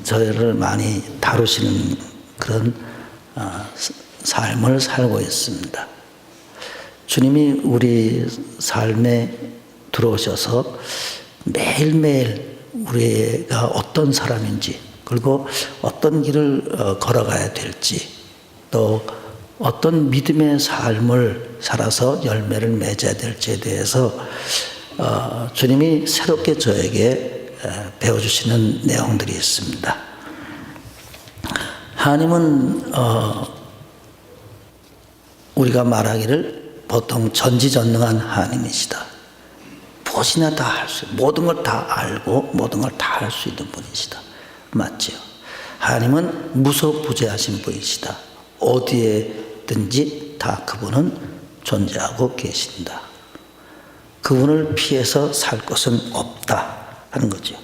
저를 많이 다루시는 그런 삶을 살고 있습니다. 주님이 우리 삶에 들어오셔서 매일매일 우리가 어떤 사람인지, 그리고 어떤 길을 걸어가야 될지, 또 어떤 믿음의 삶을 살아서 열매를 맺어야 될지에 대해서 주님이 새롭게 저에게 배워주시는 내용들이 있습니다. 하나님은 우리가 말하기를 보통 전지전능한 하나님이시다. 무엇이나 다 할 수, 모든 걸 다 알고 모든 걸 다 할 수 있는 분이시다. 맞지요? 하나님은 무소부재하신 분이시다. 어디에든지 다 그분은 존재하고 계신다. 그분을 피해서 살 것은 없다 하는 거죠.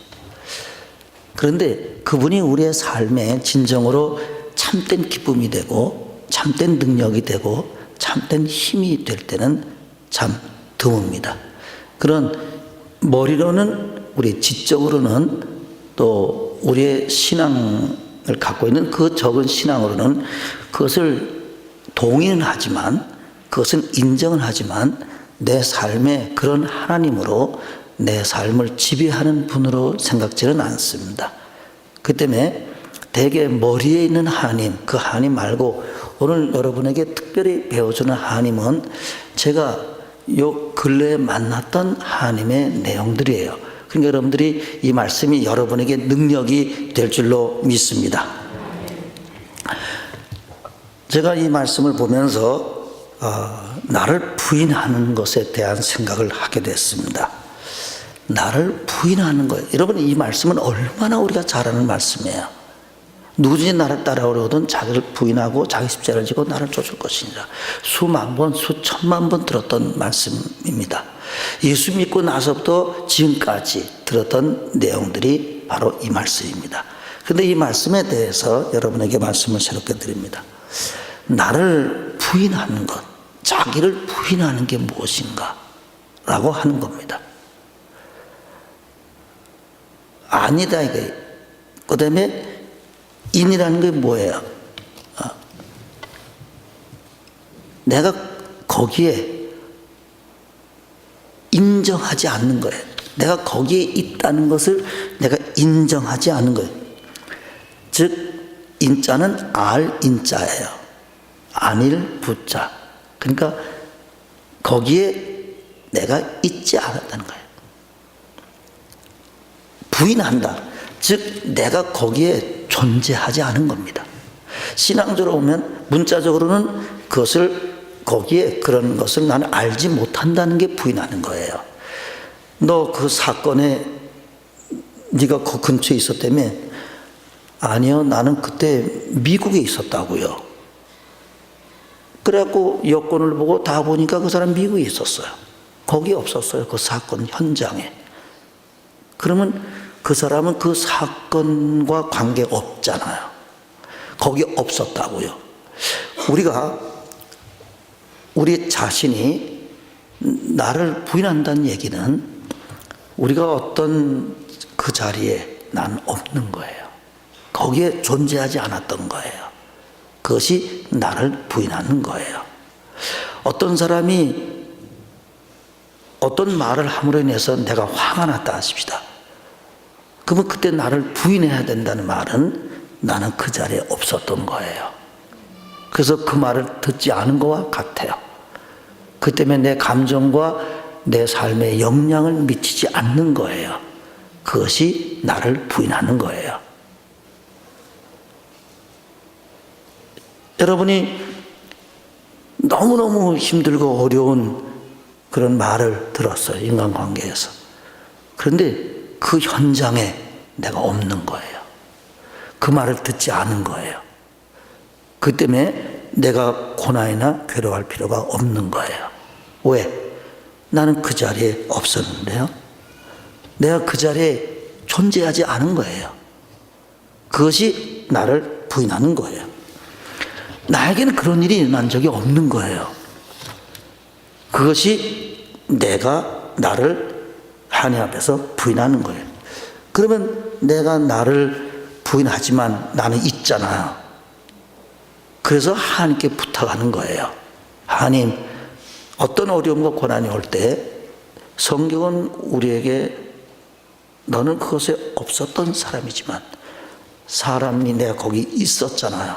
그런데 그분이 우리의 삶에 진정으로 참된 기쁨이 되고 참된 능력이 되고 참된 힘이 될 때는 참 드뭅니다. 그런 머리로는, 우리 지적으로는, 또 우리의 신앙을 갖고 있는 그 적은 신앙으로는 그것을 동의는 하지만, 그것은 인정은 하지만 내 삶에 그런 하나님으로 내 삶을 지배하는 분으로 생각지는 않습니다. 그 때문에 대개 머리에 있는 하나님, 그 하나님 말고 오늘 여러분에게 특별히 배워주는 하나님은 제가 요 근래에 만났던 하나님의 내용들이에요. 그러니까 여러분들이 이 말씀이 여러분에게 능력이 될 줄로 믿습니다. 제가 이 말씀을 보면서 나를 부인하는 것에 대한 생각을 하게 됐습니다. 나를 부인하는 거예요. 여러분, 이 말씀은 얼마나 우리가 잘 아는 말씀이에요. 누구든지 나를 따라오려거든 자기를 부인하고 자기 십자가를 지고 나를 쫓을 것이니라. 수만 번, 수천만 번 들었던 말씀입니다. 예수 믿고 나서부터 지금까지 들었던 내용들이 바로 이 말씀입니다. 그런데 이 말씀에 대해서 여러분에게 말씀을 새롭게 드립니다. 나를 부인하는 것, 자기를 부인하는 게 무엇인가 라고 하는 겁니다. 아니다 이게. 그 다음에 인이라는 게 뭐예요? 내가 거기에 인정하지 않는 거예요. 내가 거기에 있다는 것을 내가 인정하지 않는 거예요. 즉 인자는 알인자예요. 안일 부자. 그러니까 거기에 내가 있지 않았다는 거예요. 부인한다. 즉 내가 거기에 존재하지 않은 겁니다. 신앙적으로 보면 문자적으로는 그것을, 거기에 그런 것을 나는 알지 못한다는 게 부인하는 거예요. 너 그 사건에 네가 그 근처에 있었다며? 아니요, 나는 그때 미국에 있었다고요. 그래갖고 여권을 보고 다 보니까 그 사람 미국에 있었어요. 거기 없었어요. 그 사건 현장에. 그러면 그 사람은 그 사건과 관계 없잖아요. 거기 없었다고요. 우리가 우리 자신이 나를 부인한다는 얘기는 우리가 어떤 그 자리에 난 없는 거예요. 거기에 존재하지 않았던 거예요. 그것이 나를 부인하는 거예요. 어떤 사람이 어떤 말을 함으로 인해서 내가 화가 났다 하십시다. 그러면 그때 나를 부인해야 된다는 말은 나는 그 자리에 없었던 거예요. 그래서 그 말을 듣지 않은 것과 같아요. 그 때문에 내 감정과 내 삶에 영향을 미치지 않는 거예요. 그것이 나를 부인하는 거예요. 여러분이 너무너무 힘들고 어려운 그런 말을 들었어요. 인간관계에서. 그런데 그 현장에 내가 없는 거예요. 그 말을 듣지 않은 거예요. 그 때문에 내가 고난이나 괴로워할 필요가 없는 거예요. 왜? 나는 그 자리에 없었는데요. 내가 그 자리에 존재하지 않은 거예요. 그것이 나를 부인하는 거예요. 나에게는 그런 일이 일어난 적이 없는 거예요. 그것이 내가 나를 하나님 앞에서 부인하는 거예요. 그러면 내가 나를 부인하지만 나는 있잖아요. 그래서 하나님께 부탁하는 거예요. 하나님, 어떤 어려움과 고난이 올 때 성경은 우리에게 너는 그것에 없었던 사람이지만 사람이 내가 거기 있었잖아요.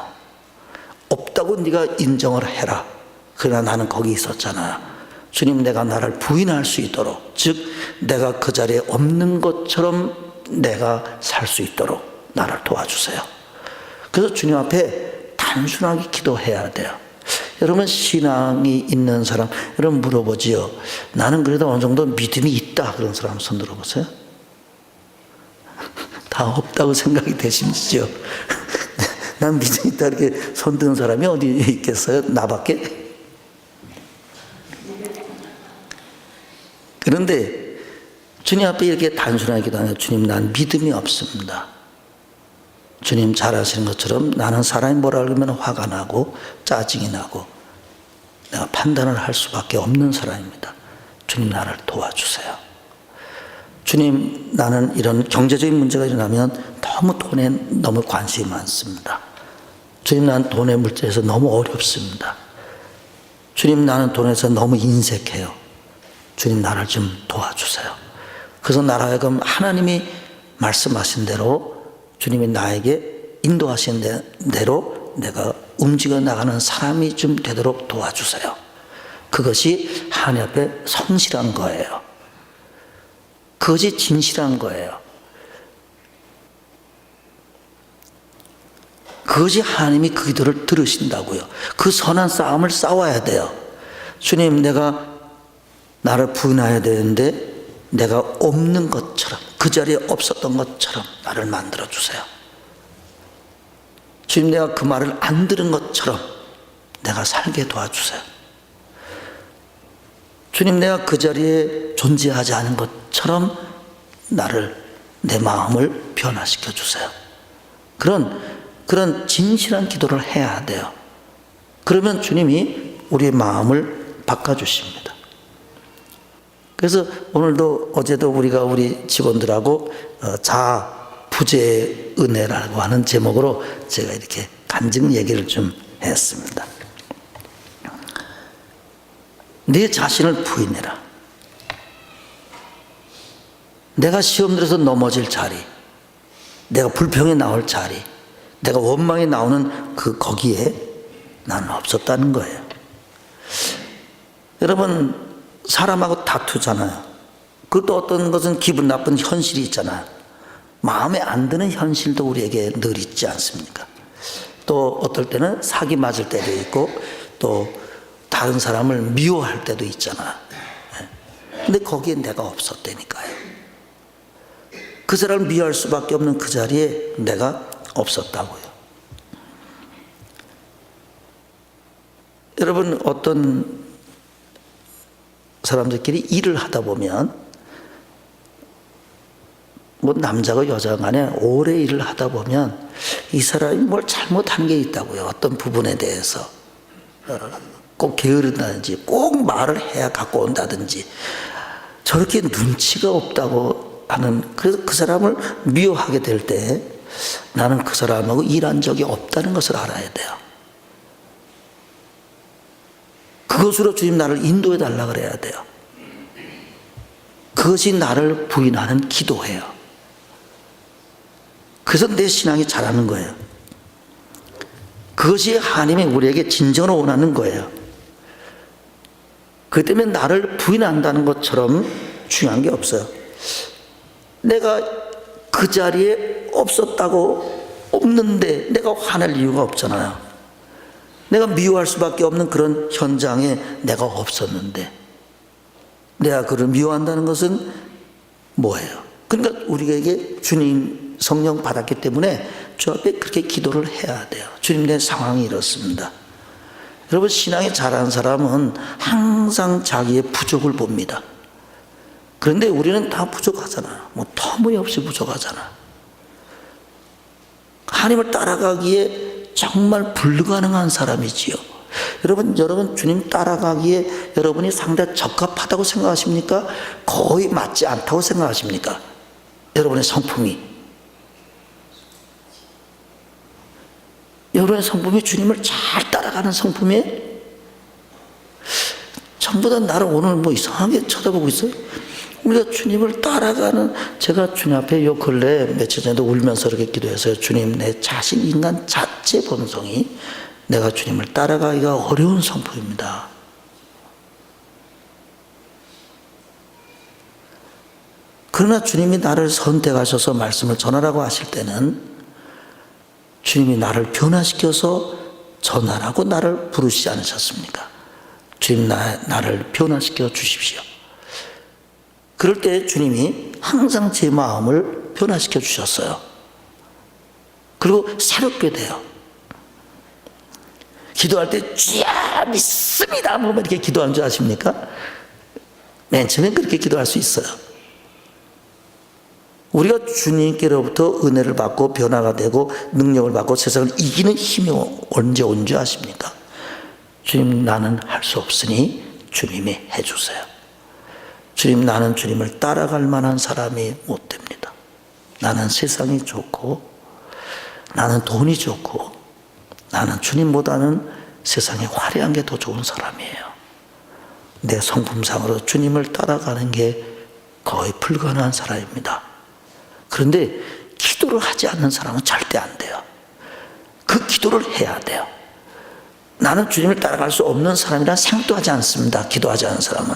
없다고 네가 인정을 해라. 그러나 나는 거기 있었잖아요. 주님, 내가 나를 부인할 수 있도록, 즉 내가 그 자리에 없는 것처럼 내가 살 수 있도록 나를 도와주세요. 그래서 주님 앞에 단순하게 기도해야 돼요. 여러분, 신앙이 있는 사람, 여러분 물어보지요. 나는 그래도 어느 정도 믿음이 있다. 그런 사람 손 들어보세요. 다 없다고 생각이 되시죠? 난 믿음이 있다 이렇게 손 드는 사람이 어디 있겠어요? 나밖에? 그런데 주님 앞에 이렇게 단순하게 기도하면, 주님, 난 믿음이 없습니다. 주님 잘 아시는 것처럼 나는 사람이 뭐라 그러면 화가 나고 짜증이 나고 내가 판단을 할 수밖에 없는 사람입니다. 주님, 나를 도와주세요. 주님, 나는 이런 경제적인 문제가 일어나면 너무 돈에 너무 관심이 많습니다. 주님, 나는 돈의 물질에서 너무 어렵습니다. 주님, 나는 돈에서 너무 인색해요. 주님, 나를 좀 도와주세요. 그래서 나라 하여금 하나님이 말씀하신 대로, 주님이 나에게 인도하신 대로 내가 움직여 나가는 사람이 좀 되도록 도와주세요. 그것이 하나님 앞에 성실한 거예요. 그것이 진실한 거예요. 그것이 하나님이 그 기도를 들으신다고요. 그 선한 싸움을 싸워야 돼요. 주님, 내가 나를 부인해야 되는데 내가 없는 것처럼, 그 자리에 없었던 것처럼 나를 만들어 주세요. 주님, 내가 그 말을 안 들은 것처럼 내가 살게 도와주세요. 주님, 내가 그 자리에 존재하지 않은 것처럼 내 마음을 변화시켜 주세요. 그런 진실한 기도를 해야 돼요. 그러면 주님이 우리의 마음을 바꿔주십니다. 그래서 오늘도, 어제도 우리가 우리 직원들하고 자부재의 은혜라고 하는 제목으로 제가 이렇게 간증 얘기를 좀 했습니다. 네 자신을 부인해라. 내가 시험 들어서 넘어질 자리, 내가 불평에 나올 자리, 내가 원망에 나오는 거기에 나는 없었다는 거예요. 여러분, 사람하고 다투잖아요. 그것도 어떤 것은 기분 나쁜 현실이 있잖아요. 마음에 안 드는 현실도 우리에게 늘 있지 않습니까? 또 어떨 때는 사기 맞을 때도 있고, 또 다른 사람을 미워할 때도 있잖아요. 근데 거기에 내가 없었다니까요. 그 사람을 미워할 수밖에 없는 그 자리에 내가 없었다고요. 여러분, 어떤 사람들끼리 일을 하다 보면, 뭐 남자가 여자가 간에 오래 일을 하다 보면 이 사람이 뭘 잘못한 게 있다고요. 어떤 부분에 대해서 꼭 게으른다든지 꼭 말을 해야 갖고 온다든지 저렇게 눈치가 없다고 하는, 그래서 그 사람을 미워하게 될 때 나는 그 사람하고 일한 적이 없다는 것을 알아야 돼요. 그것으로 주님 나를 인도해 달라 그래야 돼요. 그것이 나를 부인하는 기도예요. 그래서 내 신앙이 자라는 거예요. 그것이 하나님이 우리에게 진정으로 원하는 거예요. 그 때문에 나를 부인한다는 것처럼 중요한 게 없어요. 내가 그 자리에 없는데 내가 화낼 이유가 없잖아요. 내가 미워할 수밖에 없는 그런 현장에 내가 없었는데 내가 그를 미워한다는 것은 뭐예요? 그러니까 우리에게 주님 성령 받았기 때문에 주 앞에 그렇게 기도를 해야 돼요. 주님, 내 상황이 이렇습니다. 여러분, 신앙이 잘하는 사람은 항상 자기의 부족을 봅니다. 그런데 우리는 다 부족하잖아요. 뭐 터무니없이 부족하잖아요. 하나님을 따라가기에 정말 불가능한 사람이지요. 여러분 주님 따라가기에 여러분이 상당히 적합하다고 생각하십니까? 거의 맞지 않다고 생각하십니까? 여러분의 성품이. 여러분의 성품이 주님을 잘 따라가는 성품이에요? 전부 다 나를 오늘 뭐 이상하게 쳐다보고 있어요? 우리가 주님을 따라가는, 제가 주님 앞에 요 근래 며칠 전에도 울면서 이렇게 기도했어요. 주님, 내 자신, 인간 자체 본성이 내가 주님을 따라가기가 어려운 성품입니다. 그러나 주님이 나를 선택하셔서 말씀을 전하라고 하실 때는 주님이 나를 변화시켜서 전하라고 나를 부르시지 않으셨습니까? 주님, 나를 변화시켜 주십시오. 그럴 때 주님이 항상 제 마음을 변화시켜 주셨어요. 그리고 새롭게 돼요. 기도할 때 주야 믿습니다 뭐 이렇게 기도하는 줄 아십니까? 맨 처음엔 그렇게 기도할 수 있어요. 우리가 주님께로부터 은혜를 받고 변화가 되고 능력을 받고 세상을 이기는 힘이 언제 온 줄 아십니까? 주님, 나는 할 수 없으니 주님이 해주세요. 주님, 나는 주님을 따라갈 만한 사람이 못 됩니다. 나는 세상이 좋고 나는 돈이 좋고 나는 주님보다는 세상에 화려한 게 더 좋은 사람이에요. 내 성품상으로 주님을 따라가는 게 거의 불가능한 사람입니다. 그런데 기도를 하지 않는 사람은 절대 안 돼요. 그 기도를 해야 돼요. 나는 주님을 따라갈 수 없는 사람이란 생각도 하지 않습니다. 기도하지 않는 사람은.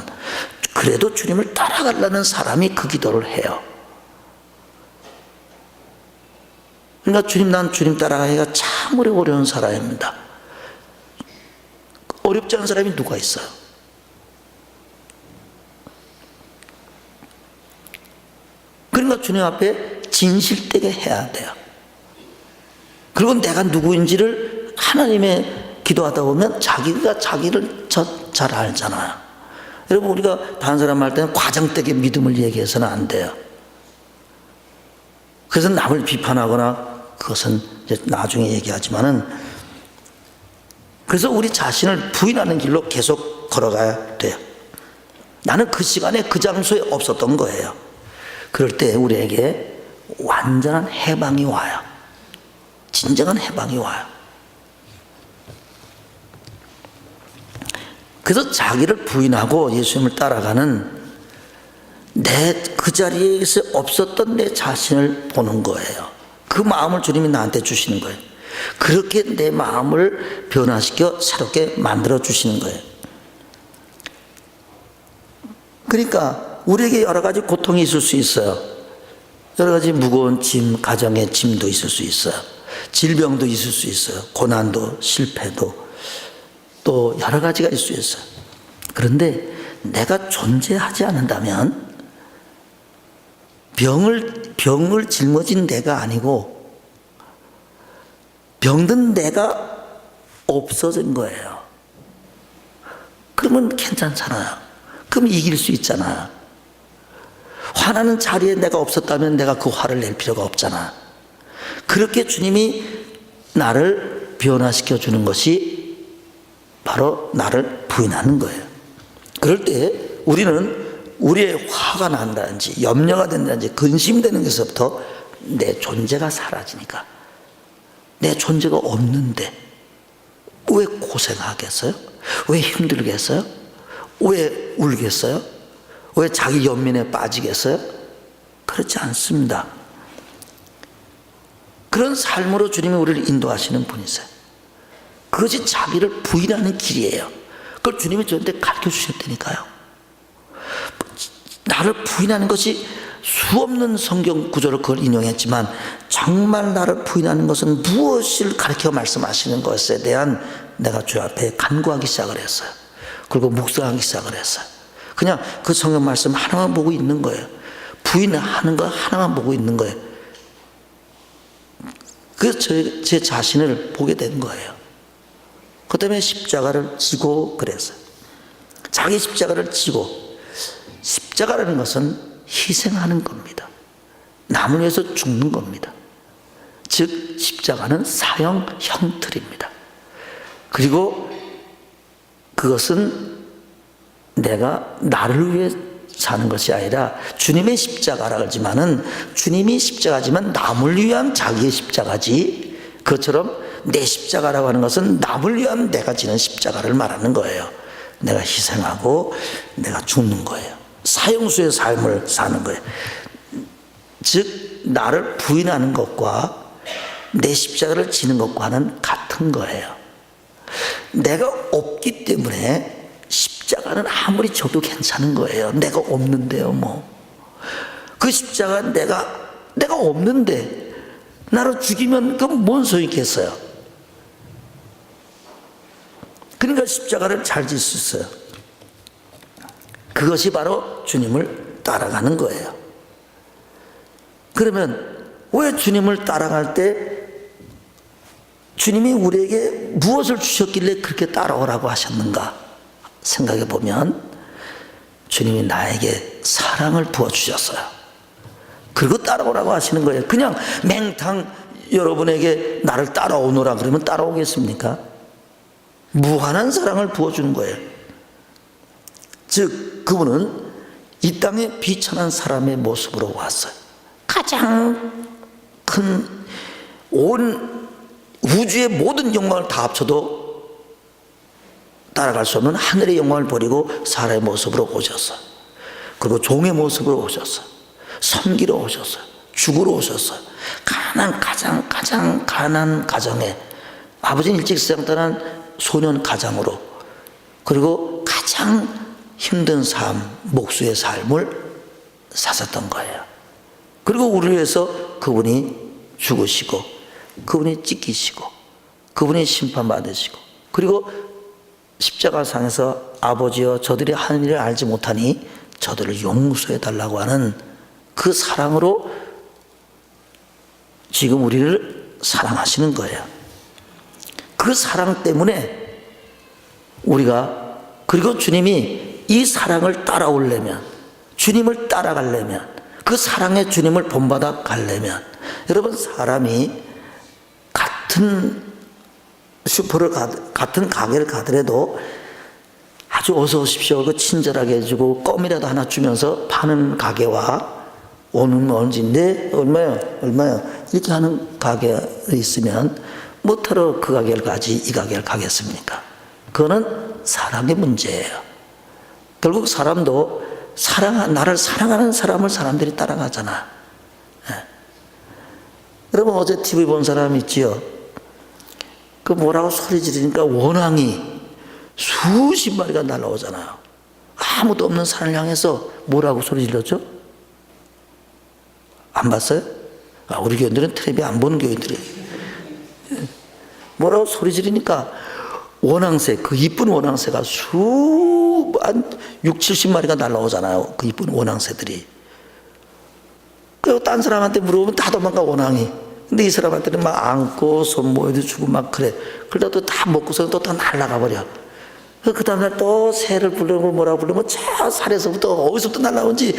그래도 주님을 따라가려는 사람이 그 기도를 해요. 그러니까 난 주님 따라가기가 참으로 어려운 사람입니다. 어렵지 않은 사람이 누가 있어요? 그러니까 주님 앞에 진실되게 해야 돼요. 그리고 내가 누구인지를 하나님의 기도하다 보면 자기가 자기를 잘 알잖아요. 여러분, 우리가 다른 사람 할 때는 과장되게 믿음을 얘기해서는 안 돼요. 그래서 남을 비판하거나 그것은 이제 나중에 얘기하지만은, 그래서 우리 자신을 부인하는 길로 계속 걸어가야 돼요. 나는 그 시간에 그 장소에 없었던 거예요. 그럴 때 우리에게 완전한 해방이 와요. 진정한 해방이 와요. 그래서 자기를 부인하고 예수님을 따라가는 그 자리에서 없었던 내 자신을 보는 거예요. 그 마음을 주님이 나한테 주시는 거예요. 그렇게 내 마음을 변화시켜 새롭게 만들어 주시는 거예요. 그러니까 우리에게 여러 가지 고통이 있을 수 있어요. 여러 가지 무거운 짐, 가정의 짐도 있을 수 있어요. 질병도 있을 수 있어요. 고난도, 실패도, 또 여러 가지가 있을 수 있어요. 그런데 내가 존재하지 않는다면 병을 짊어진 내가 아니고 병든 내가 없어진 거예요. 그러면 괜찮잖아요. 그럼 이길 수 있잖아요. 화나는 자리에 내가 없었다면 내가 그 화를 낼 필요가 없잖아. 그렇게 주님이 나를 변화시켜 주는 것이 바로 나를 부인하는 거예요. 그럴 때 우리는 우리의 화가 난다든지 염려가 된다든지 근심되는 것부터 내 존재가 사라지니까, 내 존재가 없는데 왜 고생하겠어요? 왜 힘들겠어요? 왜 울겠어요? 왜 자기 연민에 빠지겠어요? 그렇지 않습니다. 그런 삶으로 주님이 우리를 인도하시는 분이세요. 그것이 자기를 부인하는 길이에요. 그걸 주님이 저한테 가르쳐 주셨다니까요. 나를 부인하는 것이 수없는 성경 구절을 그걸 인용했지만 정말 나를 부인하는 것은 무엇을 가르쳐 말씀하시는 것에 대한 내가 주 앞에 간구하기 시작을 했어요. 그리고 묵상하기 시작을 했어요. 그냥 그 성경 말씀 하나만 보고 있는 거예요. 부인하는 거 하나만 보고 있는 거예요. 그래서 제 자신을 보게 된 거예요. 그 때문에 십자가를 지고 그랬어요. 자기 십자가를 지고, 십자가라는 것은 희생하는 겁니다. 남을 위해서 죽는 겁니다. 즉 십자가는 사형 형틀입니다. 그리고 그것은 내가 나를 위해 사는 것이 아니라 주님의 십자가라 하지만은 주님이 십자가지만 남을 위한 자기의 십자가지, 그것처럼 내 십자가라고 하는 것은 남을 위한 내가 지는 십자가를 말하는 거예요. 내가 희생하고 내가 죽는 거예요. 사형수의 삶을 사는 거예요. 즉 나를 부인하는 것과 내 십자가를 지는 것과는 같은 거예요. 내가 없기 때문에 십자가는 아무리 져도 괜찮은 거예요. 내가 없는데요 뭐. 그 십자가 내가 없는데 나를 죽이면 그건 뭔 소용이 있겠어요. 그러니까 십자가를 잘 질 수 있어요. 그것이 바로 주님을 따라가는 거예요. 그러면 왜 주님을 따라갈 때 주님이 우리에게 무엇을 주셨길래 그렇게 따라오라고 하셨는가 생각해 보면 주님이 나에게 사랑을 부어주셨어요. 그리고 따라오라고 하시는 거예요. 그냥 맹탕 여러분에게 나를 따라오너라 그러면 따라오겠습니까? 무한한 사랑을 부어주는 거예요. 즉 그분은 이 땅에 비천한 사람의 모습으로 왔어요. 가장 큰 온 우주의 모든 영광을 다 합쳐도 따라갈 수 없는 하늘의 영광을 버리고 사람의 모습으로 오셨어요. 그리고 종의 모습으로 오셨어요. 섬기러 오셨어요. 죽으러 오셨어요. 가장 가난한 가정에 아버지는 일찍 세상 떠난 소년 가장으로, 그리고 가장 힘든 삶, 목수의 삶을 사셨던 거예요. 그리고 우리를 위해서 그분이 죽으시고 그분이 찢기시고 그분이 심판받으시고, 그리고 십자가상에서 아버지여 저들이 하는 일을 알지 못하니 저들을 용서해 달라고 하는 그 사랑으로 지금 우리를 사랑하시는 거예요. 그 사랑 때문에 우리가, 그리고 주님이 이 사랑을 따라오려면, 주님을 따라가려면, 그 사랑의 주님을 본받아 가려면, 여러분 사람이 같은 슈퍼를 같은 가게를 가더라도 아주 어서 오십시오 그 친절하게 해주고 껌이라도 하나 주면서 파는 가게와 오는 언제인데 얼마요 이렇게 하는 가게가 있으면 뭐하러 그 가게를 가지 이 가게를 가겠습니까? 그거는 사랑의 문제예요. 결국 사람도 나를 사랑하는 사람을 사람들이 따라가잖아. 여러분 어제 TV 본 사람 있지요? 그 뭐라고 소리 지르니까 원앙이 수십 마리가 날아오잖아요. 아무도 없는 산을 향해서 뭐라고 소리 질렀죠? 안 봤어요? 우리 교인들은 텔레비 안 보는 교인들이에요. 뭐라고 소리 지르니까 원앙새, 그 이쁜 원앙새가 한 6, 70마리가 날아오잖아요. 그 이쁜 원앙새들이. 그리고 딴 사람한테 물어보면 다 도망가 원앙이. 근데 이 사람한테는 막 안고 손 모여도 주고 막 그래. 그러다 또 다 먹고서 또 다 날아가 버려. 그 다음날 또 새를 부르고 뭐라고 부르면 저 산에서부터 어디서부터 날아온지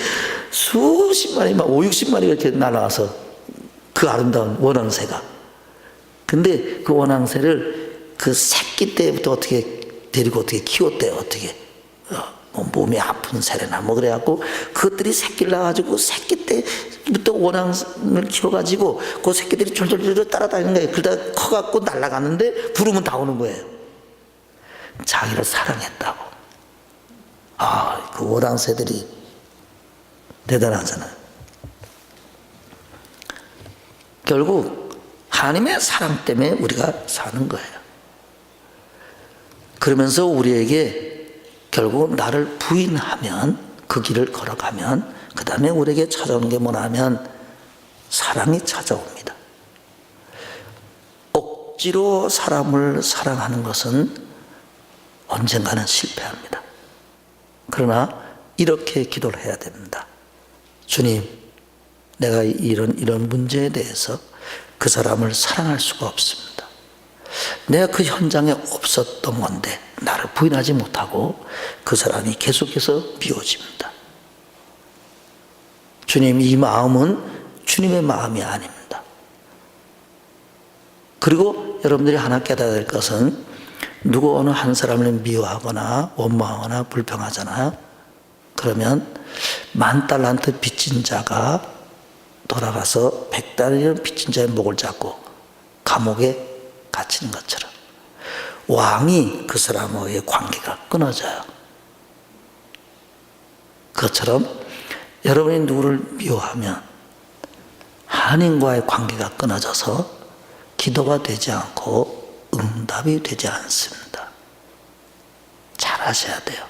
수십 마리, 막 5, 60마리가 이렇게 날아와서 그 아름다운 원앙새가. 근데 그 원앙새를 그 새끼 때부터 어떻게 데리고 어떻게 키웠대요, 어떻게. 뭐 몸이 아픈 새래나 뭐 그래갖고 그것들이 새끼를 낳아가지고 새끼 때부터 원앙을 키워가지고 그 새끼들이 졸졸졸 따라다니는 거예요. 그러다 커갖고 날아가는데 부르면 다 오는 거예요. 자기를 사랑했다고. 그 원앙새들이 대단하잖아요. 결국 하나님의 사랑 때문에 우리가 사는 거예요. 그러면서 우리에게 결국 나를 부인하면, 그 길을 걸어가면, 그 다음에 우리에게 찾아오는 게 뭐냐면 사랑이 찾아옵니다. 억지로 사람을 사랑하는 것은 언젠가는 실패합니다. 그러나 이렇게 기도를 해야 됩니다. 주님, 내가 이런 문제에 대해서 그 사람을 사랑할 수가 없습니다. 내가 그 현장에 없었던 건데 나를 부인하지 못하고 그 사람이 계속해서 미워집니다. 주님, 이 마음은 주님의 마음이 아닙니다. 그리고 여러분들이 하나 깨달아야 될 것은, 누구 어느 한 사람을 미워하거나 원망하거나 불평하잖아요. 그러면 10,000달란트 빚진 자가 돌아가서 100달러 빚진 자의 목을 잡고 감옥에 갇히는 것처럼 왕이 그 사람과의 관계가 끊어져요. 그것처럼 여러분이 누구를 미워하면 하나님과의 관계가 끊어져서 기도가 되지 않고 응답이 되지 않습니다. 잘 아셔야 돼요.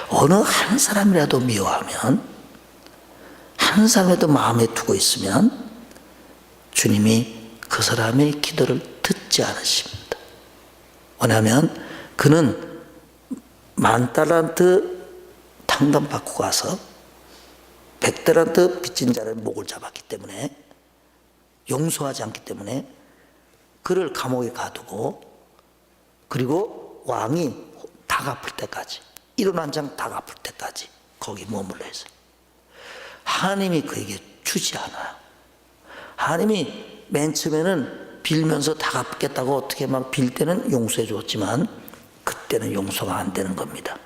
어느 한 사람이라도 미워하면, 한 사람이라도 마음에 두고 있으면 주님이 그 사람의 기도를 듣지 않으십니다. 왜냐하면 그는 10,000달란트 탕감 받고 가서 100달란트 빚진 자를 목을 잡았기 때문에, 용서하지 않기 때문에 그를 감옥에 가두고, 그리고 왕이 다 갚을 때까지, 1원 1장 다 갚을 때까지 거기 머물러 있어요. 하나님이 그에게 주지 않아요. 하나님이 맨 처음에는 빌면서 다 갚겠다고 어떻게 막 빌 때는 용서해 줬지만 그때는 용서가 안 되는 겁니다.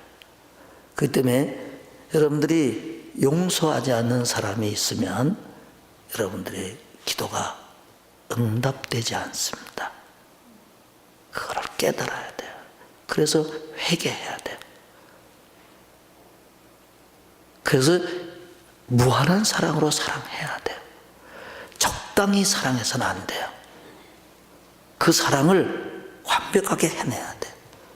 그렇기 때문에 여러분들이 용서하지 않는 사람이 있으면 여러분들의 기도가 응답되지 않습니다. 그걸 깨달아야 돼요. 그래서 회개해야 돼요. 그래서 무한한 사랑으로 사랑해야 돼요. 적당히 사랑해서는 안 돼요. 그 사랑을 완벽하게 해내야 돼요.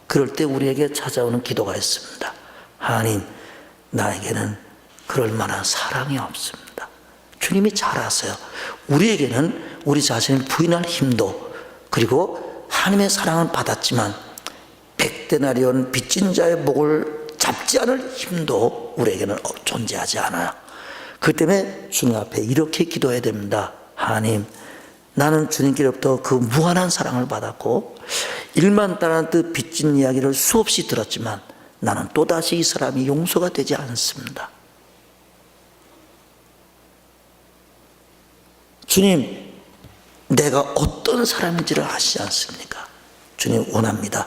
그럴 때 우리에게 찾아오는 기도가 있습니다. 하나님, 나에게는 그럴 만한 사랑이 없습니다. 주님이 잘 아세요. 우리에게는 우리 자신을 부인할 힘도, 그리고 하나님의 사랑은 받았지만 100데나리온 빚진 자의 목을 잡지 않을 힘도 우리에게는 존재하지 않아요. 그 때문에 주님 앞에 이렇게 기도해야 됩니다. 하나님, 나는 주님께로부터 그 무한한 사랑을 받았고 10,000달란트 빚진 이야기를 수없이 들었지만 나는 또다시 이 사람이 용서가 되지 않습니다. 주님, 내가 어떤 사람인지를 아시지 않습니까? 주님, 원합니다.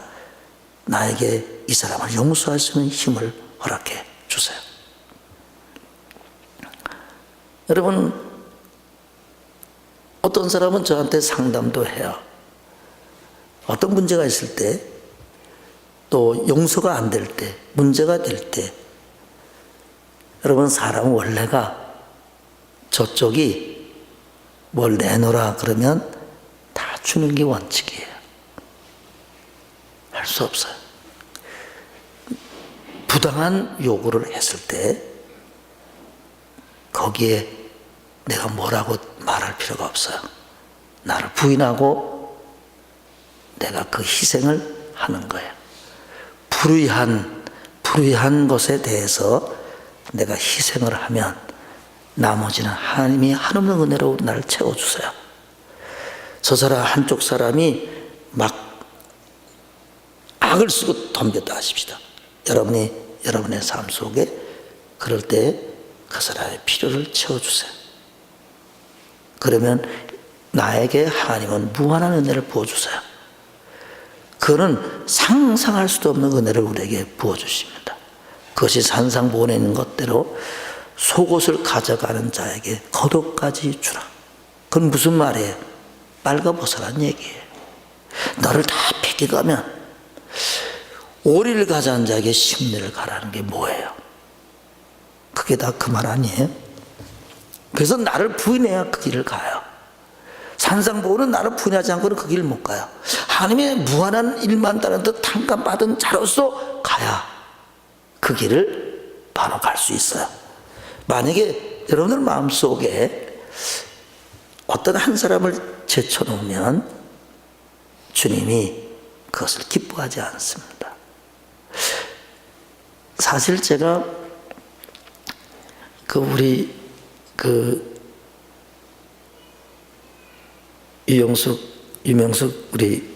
나에게 이 사람을 용서할 수 있는 힘을 허락해 주세요. 여러분, 어떤 사람은 저한테 상담도 해요. 어떤 문제가 있을 때, 또 용서가 안 될 때, 문제가 될 때, 여러분, 사람은 원래가 저쪽이 뭘 내놓으라 그러면 다 주는 게 원칙이에요. 할 수 없어요. 부당한 요구를 했을 때 거기에 내가 뭐라고 말할 필요가 없어요. 나를 부인하고 내가 그 희생을 하는 거예요. 불의한 것에 대해서 내가 희생을 하면 나머지는 하나님이 한없는 은혜로 나를 채워주세요. 저 사람, 한쪽 사람이 막 악을 쓰고 덤볐다 하십시다. 여러분의 삶 속에 그럴 때 그 사람의 필요를 채워주세요. 그러면 나에게 하나님은 무한한 은혜를 부어주세요. 그거는 상상할 수도 없는 은혜를 우리에게 부어주십니다. 그것이 산상보온에 있는 것대로 속옷을 가져가는 자에게 겉옷까지 주라. 그건 무슨 말이에요? 빨가벗으란 얘기예요. 너를 다 뺏겨가면 오리를 가져간 자에게 심리를 가라는 게 뭐예요? 그게 다 그 말 아니에요? 그래서 나를 부인해야 그 길을 가요. 산상보온은 나를 부인하지 않고는 그 길을 못 가요. 하나님의 무한한 10,000달란트 탕감 받은 자로서 가야 그 길을 바로 갈 수 있어요. 만약에 여러분들 마음속에 어떤 한 사람을 제쳐놓으면 주님이 그것을 기뻐하지 않습니다. 사실 제가 유명숙 우리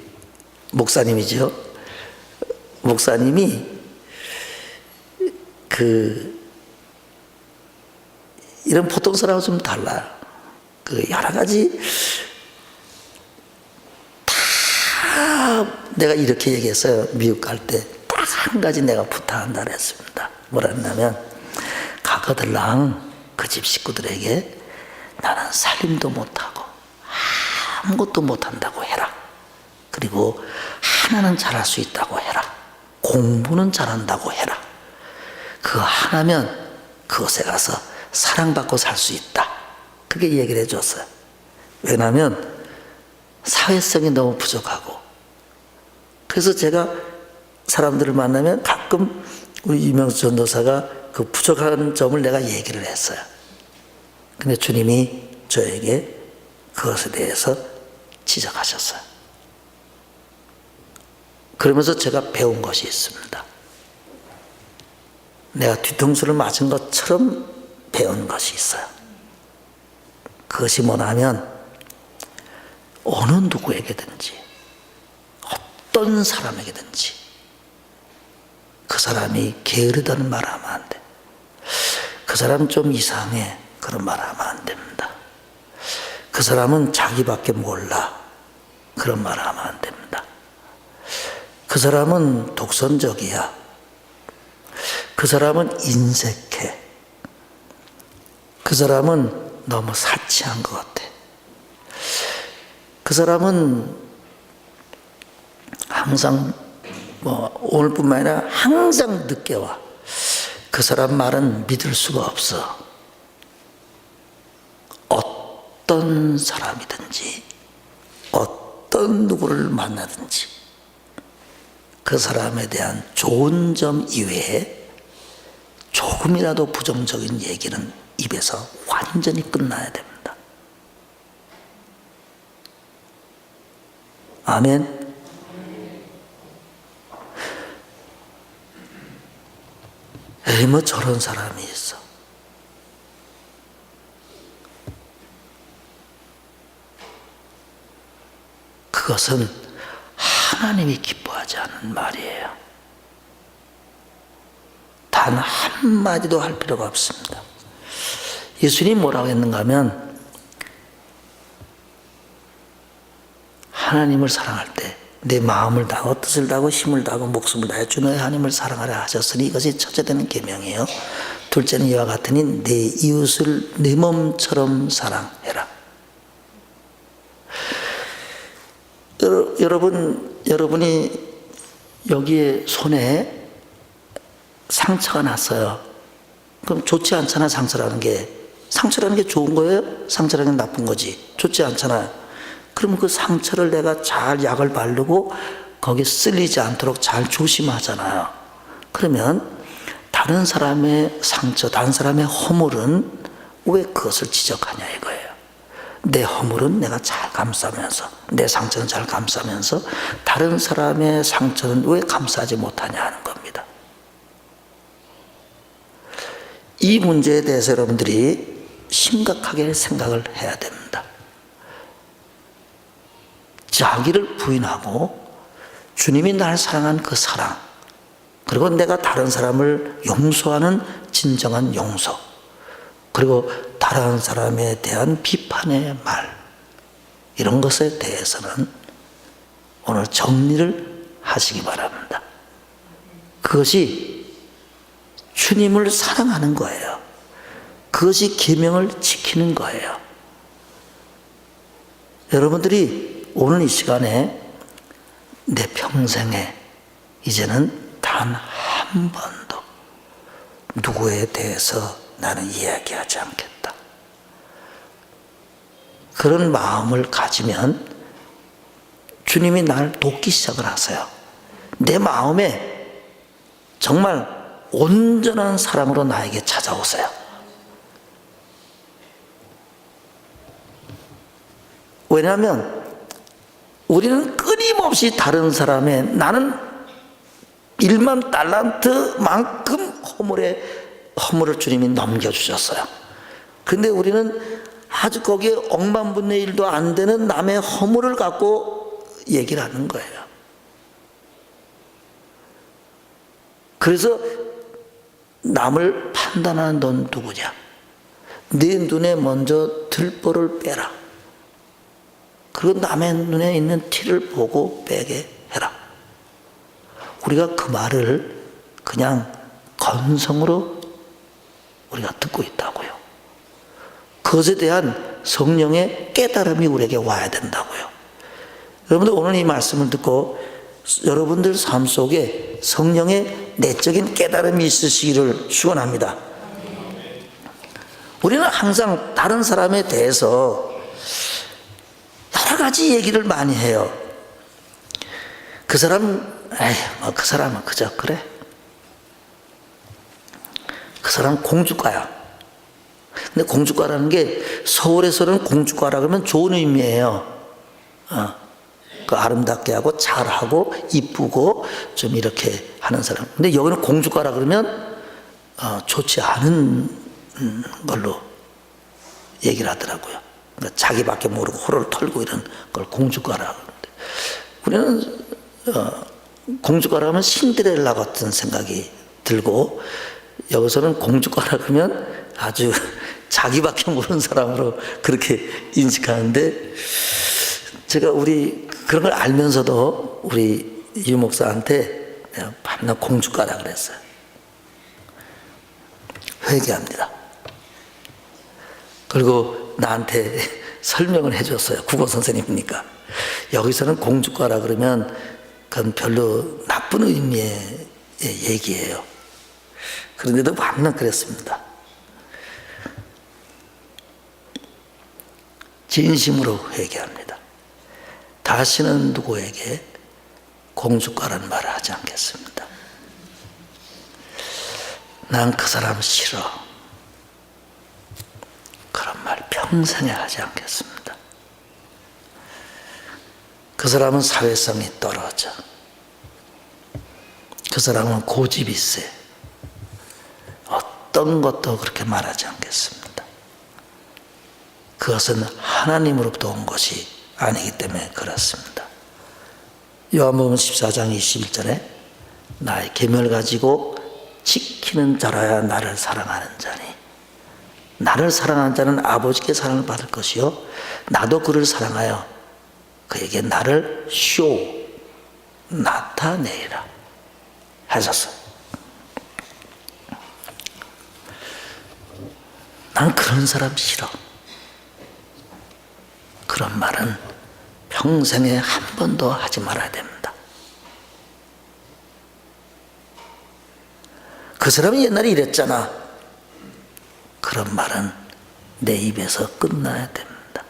목사님이죠. 목사님이 이런 보통 사람은 좀 달라요. 여러 가지 다 내가 이렇게 얘기했어요. 미국 갈 때 딱 한 가지 내가 부탁한다 그랬습니다. 뭐라 했냐면, 가거들랑 그 집 식구들에게 나는 살림도 못하고 아무것도 못한다고 해라. 그리고 하나는 잘할 수 있다고 해라. 공부는 잘한다고 해라. 그거 하나면 그곳에 가서 사랑받고 살 수 있다. 그게 얘기를 해줬어요. 왜냐하면 사회성이 너무 부족하고, 그래서 제가 사람들을 만나면 가끔 우리 이명수 전도사가 그 부족한 점을 내가 얘기를 했어요. 근데 주님이 저에게 그것에 대해서 지적하셨어요. 그러면서 제가 배운 것이 있습니다. 내가 뒤통수를 맞은 것처럼 배운 것이 있어요. 그것이 뭐냐면 어느 누구에게든지 어떤 사람에게든지 그 사람이 게으르다는 말을 하면 안 돼. 그 사람 좀 이상해. 그런 말을 하면 안 됩니다. 그 사람은 자기밖에 몰라. 그런 말을 하면 안 됩니다. 그 사람은 독선적이야. 그 사람은 인색해. 그 사람은 너무 사치한 것 같아. 그 사람은 항상 오늘뿐만 아니라 항상 늦게 와. 그 사람 말은 믿을 수가 없어. 어떤 사람이든지 어떤 누구를 만나든지 그 사람에 대한 좋은 점 이외에 조금이라도 부정적인 얘기는 입에서 완전히 끝나야 됩니다. 아멘. 에이, 뭐 저런 사람이 있어. 그것은 하나님이 기뻐하지 않는 말이에요. 단 한마디도 할 필요가 없습니다. 예수님이 뭐라고 했는가 하면 하나님을 사랑할 때 내 마음을 다하고 뜻을 다하고 힘을 다하고 목숨을 다해 주 너의 하나님을 사랑하라 하셨으니 이것이 첫째되는 계명이에요. 둘째는 이와 같으니 내 이웃을 내 몸처럼 사랑해라. 여러분이 여기에 손에 상처가 났어요. 그럼 좋지 않잖아. 상처라는 게 좋은 거예요? 상처라는 게 나쁜 거지. 좋지 않잖아요. 그럼 그 상처를 내가 잘 약을 바르고 거기에 쓸리지 않도록 잘 조심하잖아요. 그러면 다른 사람의 상처, 다른 사람의 허물은 왜 그것을 지적하냐 이거예요. 내 허물은 내가 잘 감싸면서, 내 상처는 잘 감싸면서 다른 사람의 상처는 왜 감싸지 못하냐 하는 겁니다. 이 문제에 대해서 여러분들이 심각하게 생각을 해야 됩니다. 자기를 부인하고 주님이 날 사랑한 그 사랑, 그리고 내가 다른 사람을 용서하는 진정한 용서, 그리고 다른 사람에 대한 비판의 말, 이런 것에 대해서는 오늘 정리를 하시기 바랍니다. 그것이 주님을 사랑하는 거예요. 그것이 계명을 지키는 거예요. 여러분들이 오늘 이 시간에 내 평생에 이제는 단 한 번도 누구에 대해서 나는 이야기하지 않겠다. 그런 마음을 가지면 주님이 나를 돕기 시작을 하세요. 내 마음에 정말 온전한 사랑으로 나에게 찾아오세요. 왜냐하면 우리는 끊임없이 다른 사람의, 나는 1만 달란트만큼 허물을 주님이 넘겨주셨어요. 근데 우리는 아주 거기에 억만분의 1도 안 되는 남의 허물을 갖고 얘기를 하는 거예요. 그래서 남을 판단하는 넌 누구냐? 네 눈에 먼저 들보를 빼라. 그리고 남의 눈에 있는 티를 보고 빼게 해라. 우리가 그 말을 그냥 건성으로 우리가 듣고 있다고요. 그것에 대한 성령의 깨달음이 우리에게 와야 된다고요. 여러분들 오늘 이 말씀을 듣고 여러분들 삶 속에 성령의 내적인 깨달음이 있으시기를 축원합니다. 우리는 항상 다른 사람에 대해서 여러 가지 얘기를 많이 해요. 그 사람, 에이, 그 사람은 그저 그래. 그 사람 공주과야. 근데 공주과라는 게 서울에서는 공주과라 그러면 좋은 의미예요. 그 아름답게 하고 잘하고 이쁘고 좀 이렇게 하는 사람. 근데 여기는 공주과라 그러면 좋지 않은 걸로 얘기를 하더라고요. 그러니까 자기밖에 모르고 호를 털고 이런 걸 공주과라 그러는데 우리는 공주과라 하면 신데렐라 같은 생각이 들고 여기서는 공주과라 그러면 아주 자기밖에 모르는 사람으로 그렇게 인식하는데 제가 우리 그런 걸 알면서도 우리 유 목사한테 내가 밤낮 공주과라 그랬어요. 회개합니다. 그리고 나한테 설명을 해줬어요. 국어 선생님이니까. 여기서는 공주과라 그러면 그건 별로 나쁜 의미의 얘기예요. 그런데도 밤낮 그랬습니다. 진심으로 회개합니다. 다시는 누구에게 공주과라는 말을 하지 않겠습니다. 난 그 사람 싫어. 그런 말 평생에 하지 않겠습니다. 그 사람은 사회성이 떨어져. 그 사람은 고집이 세. 어떤 것도 그렇게 말하지 않겠습니다. 그것은 하나님으로부터 온 것이 아니기 때문에 그렇습니다. 요한복음 14장 21절에 나의 계명을 가지고 지키는 자라야 나를 사랑하는 자니 나를 사랑하는 자는 아버지께 사랑을 받을 것이요 나도 그를 사랑하여 그에게 나를 나타내리라 하셨어요. 난 그런 사람 싫어. 그런 말은 평생에 한 번도 하지 말아야 됩니다. 그 사람이 옛날에 이랬잖아. 그런 말은 내 입에서 끝나야 됩니다.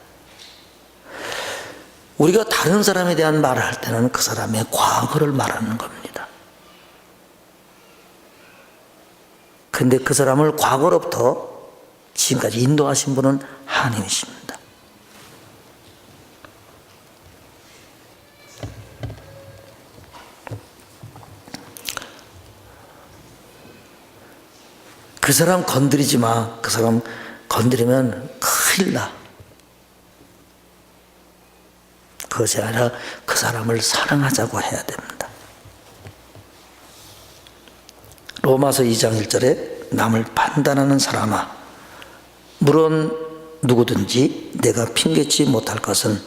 우리가 다른 사람에 대한 말을 할 때는 그 사람의 과거를 말하는 겁니다. 그런데 그 사람을 과거로부터 지금까지 인도하신 분은 하나님이십니다. 그 사람 건드리지 마. 그 사람 건드리면 큰일 나. 그것이 아니라 그 사람을 사랑하자고 해야 됩니다. 로마서 2장 1절에 남을 판단하는 사람아 물론 누구든지 내가 핑계치 못할 것은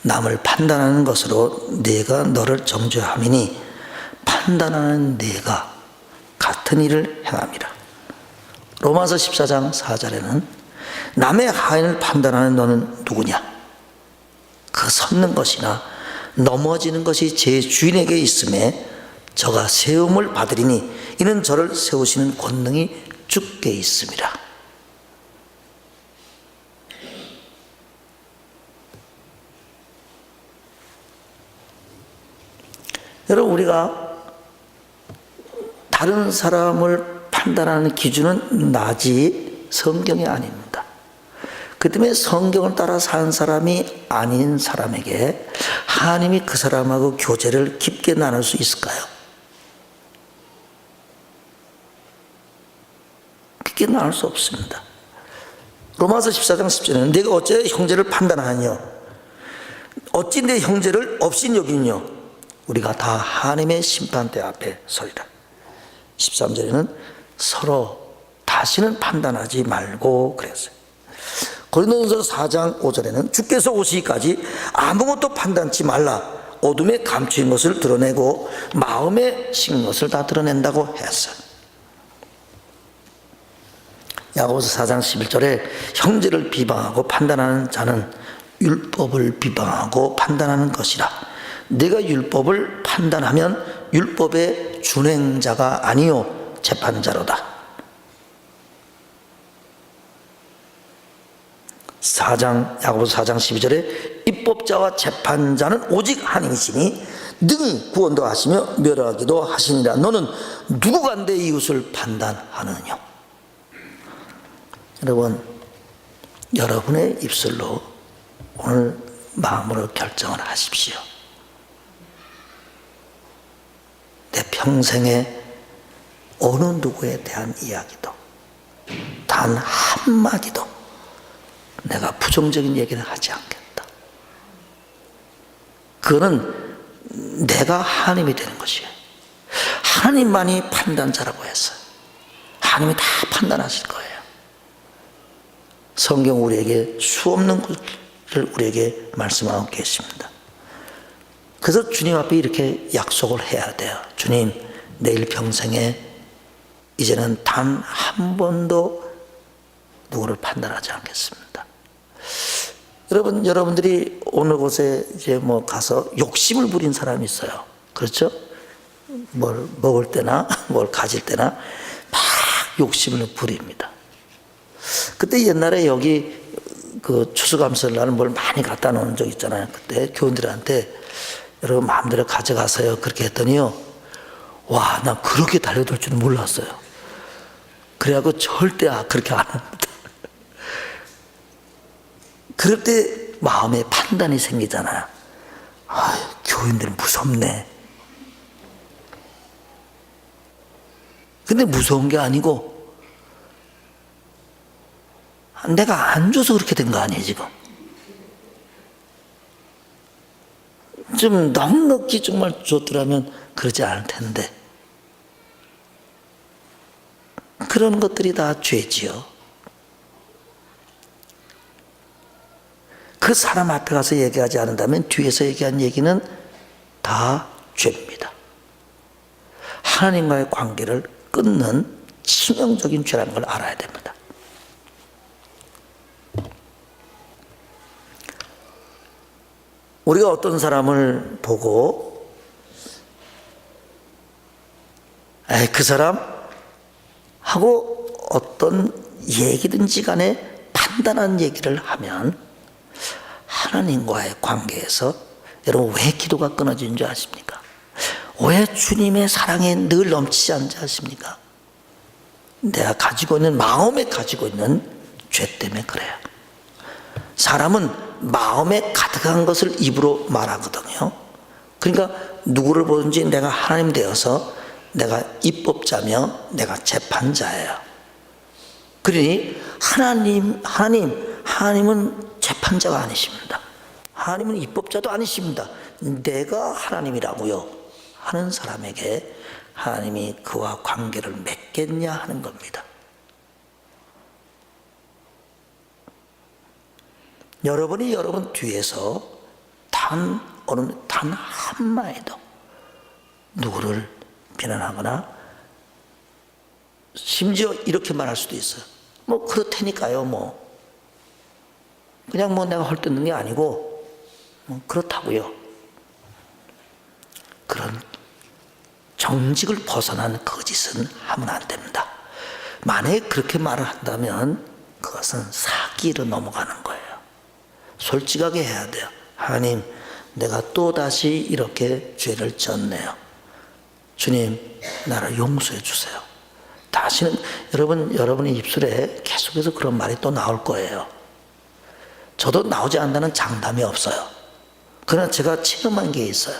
남을 판단하는 것으로 내가 너를 정죄함이니 판단하는 내가 같은 일을 행함이라. 로마서 14장 4절에는 남의 하인을 판단하는 너는 누구냐? 그 섰는 것이나 넘어지는 것이 제 주인에게 있음에 저가 세움을 받으리니 이는 저를 세우시는 권능이 주께 있음이라. 여러분 우리가 다른 사람을 판단하는 기준은 나지 성경이 아닙니다. 그 때문에 성경을 따라 사는 사람이 아닌 사람에게 하나님이 그 사람하고 교제를 깊게 나눌 수 있을까요? 깊게 나눌 수 없습니다. 로마서 14장 10절에는 내가 어째 형제를 판단하느냐? 어찌 내 형제를 없인 여기느냐? 우리가 다 하나님의 심판대 앞에 서리라. 13절에는 서로 다시는 판단하지 말고 그랬어요. 고린도전서 4장 5절에는 주께서 오시기까지 아무것도 판단치 말라. 어둠에 감추인 것을 드러내고 마음에 식은 것을 다 드러낸다고 했어요. 야고보서 4장 11절에 형제를 비방하고 판단하는 자는 율법을 비방하고 판단하는 것이라. 네가 율법을 판단하면 율법의 준행자가 아니요 재판자로다. 4장 야고보서 4장 12절에 입법자와 재판자는 오직 하나님이시니 능히 구원도 하시며 멸하기도 하시니라. 너는 누구가 내 이웃을 판단하느냐. 여러분, 여러분의 입술로 오늘 마음으로 결정을 하십시오. 내 평생에 어느 누구에 대한 이야기도 단 한마디도 내가 부정적인 얘기는 하지 않겠다. 그거는 내가 하나님이 되는 것이에요. 하나님만이 판단자라고 했어요. 하나님이 다 판단하실 거예요. 성경 우리에게 수없는 것을 우리에게 말씀하고 계십니다. 그래서 주님 앞에 이렇게 약속을 해야 돼요. 주님, 내 일평생에 이제는 단 한 번도 누구를 판단하지 않겠습니다. 여러분들이 어느 곳에 이제 뭐 가서 욕심을 부린 사람이 있어요. 그렇죠? 뭘 먹을 때나 뭘 가질 때나 막 욕심을 부립니다. 그때 옛날에 여기 그 추수감사절날 뭘 많이 갖다 놓은 적 있잖아요. 그때 교인들한테 여러분 마음대로 가져가세요. 그렇게 했더니요. 와, 나 그렇게 달려들 줄은 몰랐어요. 그래갖고 절대 그렇게 안 합니다. 그럴 때 마음에 판단이 생기잖아요. 아, 교인들은 무섭네. 근데 무서운 게 아니고 내가 안 줘서 그렇게 된 거 아니에요, 지금. 좀 넉넉히 정말 줬더라면 그러지 않을 텐데. 그런 것들이 다 죄지요. 그 사람 앞에 가서 얘기하지 않는다면 뒤에서 얘기한 얘기는 다 죄입니다. 하나님과의 관계를 끊는 치명적인 죄라는 걸 알아야 됩니다. 우리가 어떤 사람을 보고 그 사람 하고 어떤 얘기든지 간에 판단한 얘기를 하면 하나님과의 관계에서 여러분 왜 기도가 끊어지는 줄 아십니까? 왜 주님의 사랑에 늘 넘치지 않지 아십니까? 내가 가지고 있는 마음에 가지고 있는 죄 때문에 그래요. 사람은 마음에 가득한 것을 입으로 말하거든요. 그러니까 누구를 보든지 내가 하나님 되어서 내가 입법자며 내가 재판자예요. 그러니 하나님은 재판자가 아니십니다. 하나님은 입법자도 아니십니다. 내가 하나님이라고요 하는 사람에게 하나님이 그와 관계를 맺겠냐 하는 겁니다. 여러분이 여러분 뒤에서 단 한마디도 누구를 비난하거나 심지어 이렇게 말할 수도 있어요. 뭐 그렇다니까요. 뭐 그냥 뭐 내가 헐뜯는 게 아니고 뭐 그렇다고요. 그런 정직을 벗어난 거짓은 하면 안 됩니다. 만약에 그렇게 말을 한다면 그것은 사기로 넘어가는 거예요. 솔직하게 해야 돼요. 하나님, 내가 또다시 이렇게 죄를 졌네요. 주님, 나를 용서해 주세요. 다시는 여러분의 입술에 계속해서 그런 말이 또 나올 거예요. 저도 나오지 않는다는 장담이 없어요. 그러나 제가 체험한 게 있어요.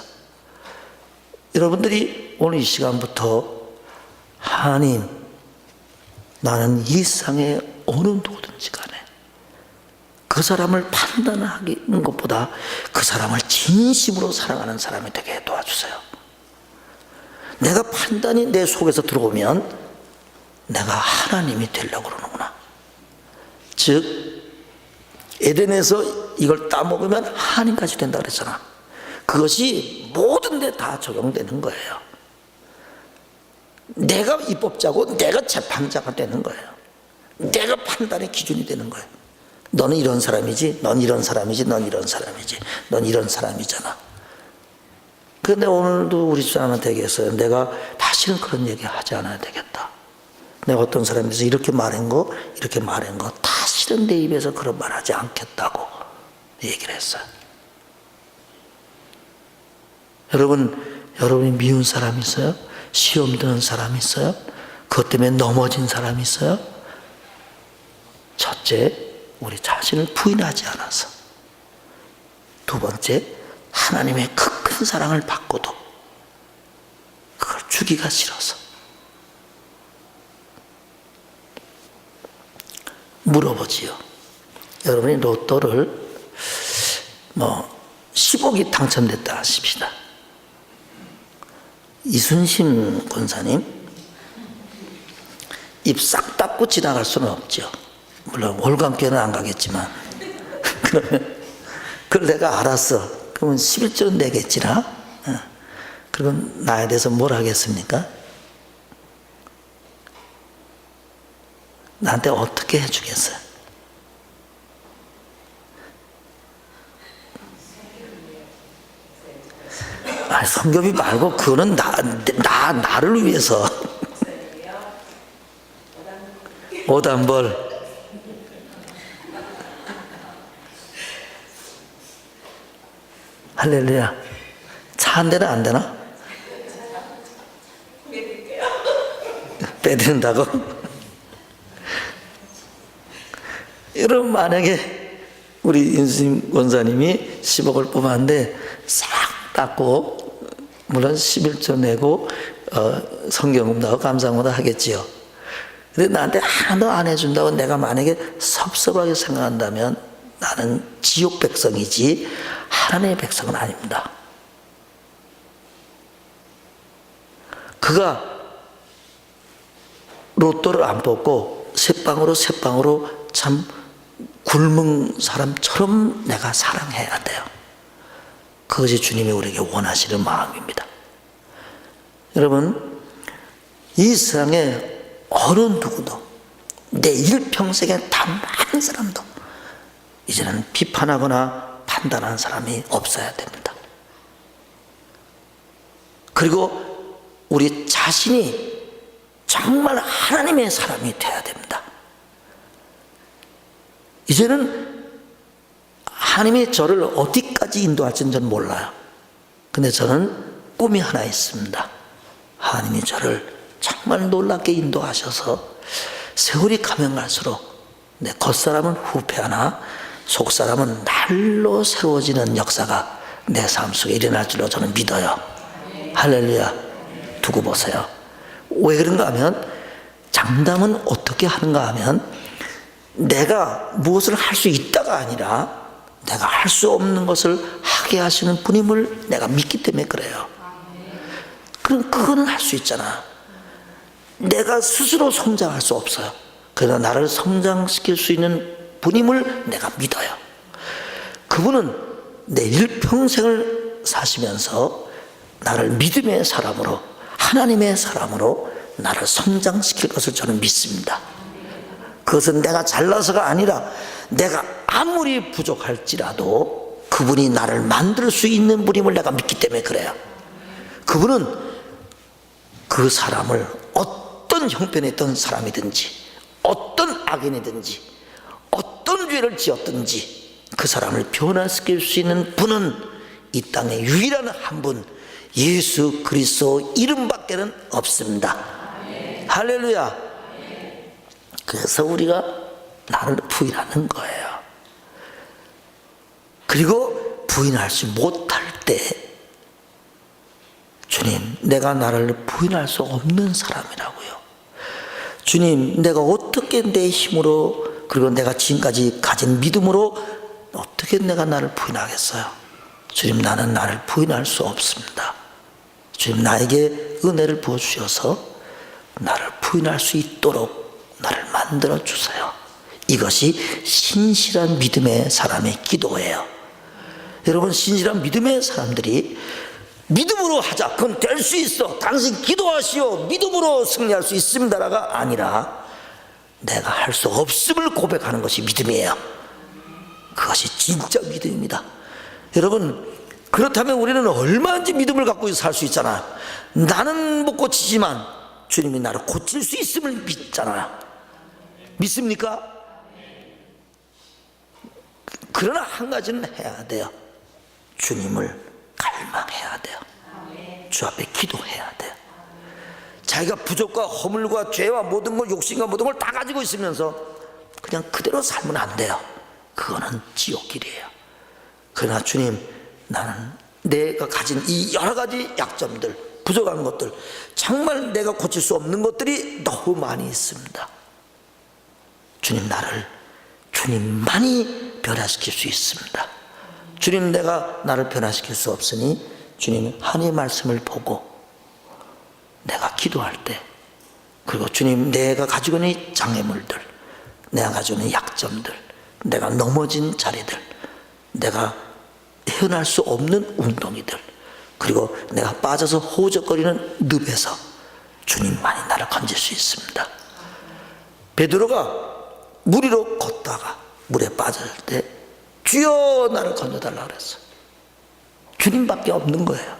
여러분들이 오늘 이 시간부터 하나님, 나는 일상의 어느 누구든지 간에 그 사람을 판단하는 것보다 그 사람을 진심으로 사랑하는 사람이 되게 도와주세요. 내가 판단이 내 속에서 들어오면 내가 하나님이 되려고 그러는구나. 즉 에덴에서 이걸 따먹으면 하나님까지 된다 그랬잖아. 그것이 모든 데 다 적용되는 거예요. 내가 입법자고 내가 재판자가 되는 거예요. 내가 판단의 기준이 되는 거예요. 너는 이런 사람이지, 넌 이런 사람이지, 넌 이런 사람이지, 넌 이런 사람이잖아. 그런데 오늘도 우리 집사람한테 얘기했어요. 내가 다시는 그런 얘기 하지 않아야 되겠다. 내가 어떤 사람에서 이렇게 말한 거, 이렇게 말한 거 다시는 내 입에서 그런 말 하지 않겠다고 얘기를 했어요. 여러분이 미운 사람 있어요? 시험 드는 사람 있어요? 그것 때문에 넘어진 사람 있어요? 첫째, 우리 자신을 부인하지 않아서. 두 번째, 하나님의 그 큰 사랑을 받고도 그걸 주기가 싫어서. 물어보지요. 여러분이 로또를 10억이 당첨됐다 하십시다. 이순신 권사님 입 싹 닫고 지나갈 수는 없죠. 물론 월간교회는 안 가겠지만 그걸 내가 알았어. 그러면 11조는 내겠지라. 그러면 나에 대해서 뭘 하겠습니까? 나한테 어떻게 해주겠어요? 아니, 성교비 말고 그거는 나를 위해서. 오단벌. 할렐루야. 차 한 대는 안 되나? 빼드린다고? 여러분, 만약에 우리 인수님 권사님이 10억을 뽑았는데 싹 닦고, 물론 11조 내고 성경음 나고 감사합니다 하겠지요. 근데 나한테 하나도 안 해준다고 내가 만약에 섭섭하게 생각한다면 나는 지옥 백성이지 하나님의 백성은 아닙니다. 그가 로또를 안 뽑고 새방으로 참 굶은 사람처럼 내가 사랑해야 돼요. 그것이 주님이 우리에게 원하시는 마음입니다. 여러분, 이 세상에 어느 누구도 내 일평생에 단 한 사람도 이제는 비판하거나 판단하는 사람이 없어야 됩니다. 그리고 우리 자신이 정말 하나님의 사람이 되어야 됩니다. 이제는 하나님이 저를 어디까지 인도할지는 저는 몰라요. 근데 저는 꿈이 하나 있습니다. 하나님이 저를 정말 놀랍게 인도하셔서 세월이 가면 갈수록 내 겉사람은 후패하나 속사람은 날로 새로워지는 역사가 내 삶 속에 일어날 줄로 저는 믿어요. 할렐루야. 두고 보세요. 왜 그런가 하면, 장담은 어떻게 하는가 하면, 내가 무엇을 할 수 있다가 아니라 내가 할 수 없는 것을 하게 하시는 분임을 내가 믿기 때문에 그래요. 그럼 그거는 할 수 있잖아. 내가 스스로 성장할 수 없어요. 그러나 나를 성장시킬 수 있는 분임을 내가 믿어요. 그분은 내 일평생을 사시면서 나를 믿음의 사람으로, 하나님의 사람으로 나를 성장시킬 것을 저는 믿습니다. 그것은 내가 잘나서가 아니라 내가 아무리 부족할지라도 그분이 나를 만들 수 있는 분임을 내가 믿기 때문에 그래요. 그분은 그 사람을 어떤 형편에 있던 사람이든지, 어떤 악인이든지, 어떤 죄를 지었든지 그 사람을 변화시킬 수 있는 분은 이 땅에 유일한 한 분, 예수 그리스도 이름밖에는 없습니다. 할렐루야. 그래서 우리가 나를 부인하는 거예요. 그리고 부인하지 못할 때, 주님, 내가 나를 부인할 수 없는 사람이라고요. 주님, 내가 어떻게 내 힘으로, 그리고 내가 지금까지 가진 믿음으로 어떻게 내가 나를 부인하겠어요? 주님, 나는 나를 부인할 수 없습니다. 주님, 나에게 은혜를 부어주셔서 나를 부인할 수 있도록 나를 만들어 주세요. 이것이 신실한 믿음의 사람의 기도예요. 여러분, 신실한 믿음의 사람들이 믿음으로 하자, 그건 될 수 있어, 당신 기도하시오, 믿음으로 승리할 수 있습니다가 아니라 내가 할 수 없음을 고백하는 것이 믿음이에요. 그것이 진짜 믿음입니다. 여러분, 그렇다면 우리는 얼마든지 믿음을 갖고 살 수 있잖아요. 나는 못 고치지만 주님이 나를 고칠 수 있음을 믿잖아요. 믿습니까? 그러나 한 가지는 해야 돼요. 주님을 갈망해야 돼요. 주 앞에 기도해야 돼요. 자기가 부족과 허물과 죄와 모든 걸, 욕심과 모든 걸 다 가지고 있으면서 그냥 그대로 살면 안 돼요. 그거는 지옥길이에요. 그러나 주님, 나는 내가 가진 이 여러 가지 약점들, 부족한 것들, 정말 내가 고칠 수 없는 것들이 너무 많이 있습니다. 주님, 주님만이 변화시킬 수 있습니다. 주님, 내가 나를 변화시킬 수 없으니 주님 하나님의 말씀을 보고 내가 기도할 때, 그리고 주님, 내가 가지고 있는 이 장애물들, 내가 가지고 있는 약점들, 내가 넘어진 자리들, 내가 헤어날 수 없는 운동이들, 그리고 내가 빠져서 호적거리는 늪에서 주님만이 나를 건질 수 있습니다. 베드로가 물 위로 걷다가 물에 빠졌을 때 주여 나를 건져달라고 그랬어. 주님밖에 없는 거예요.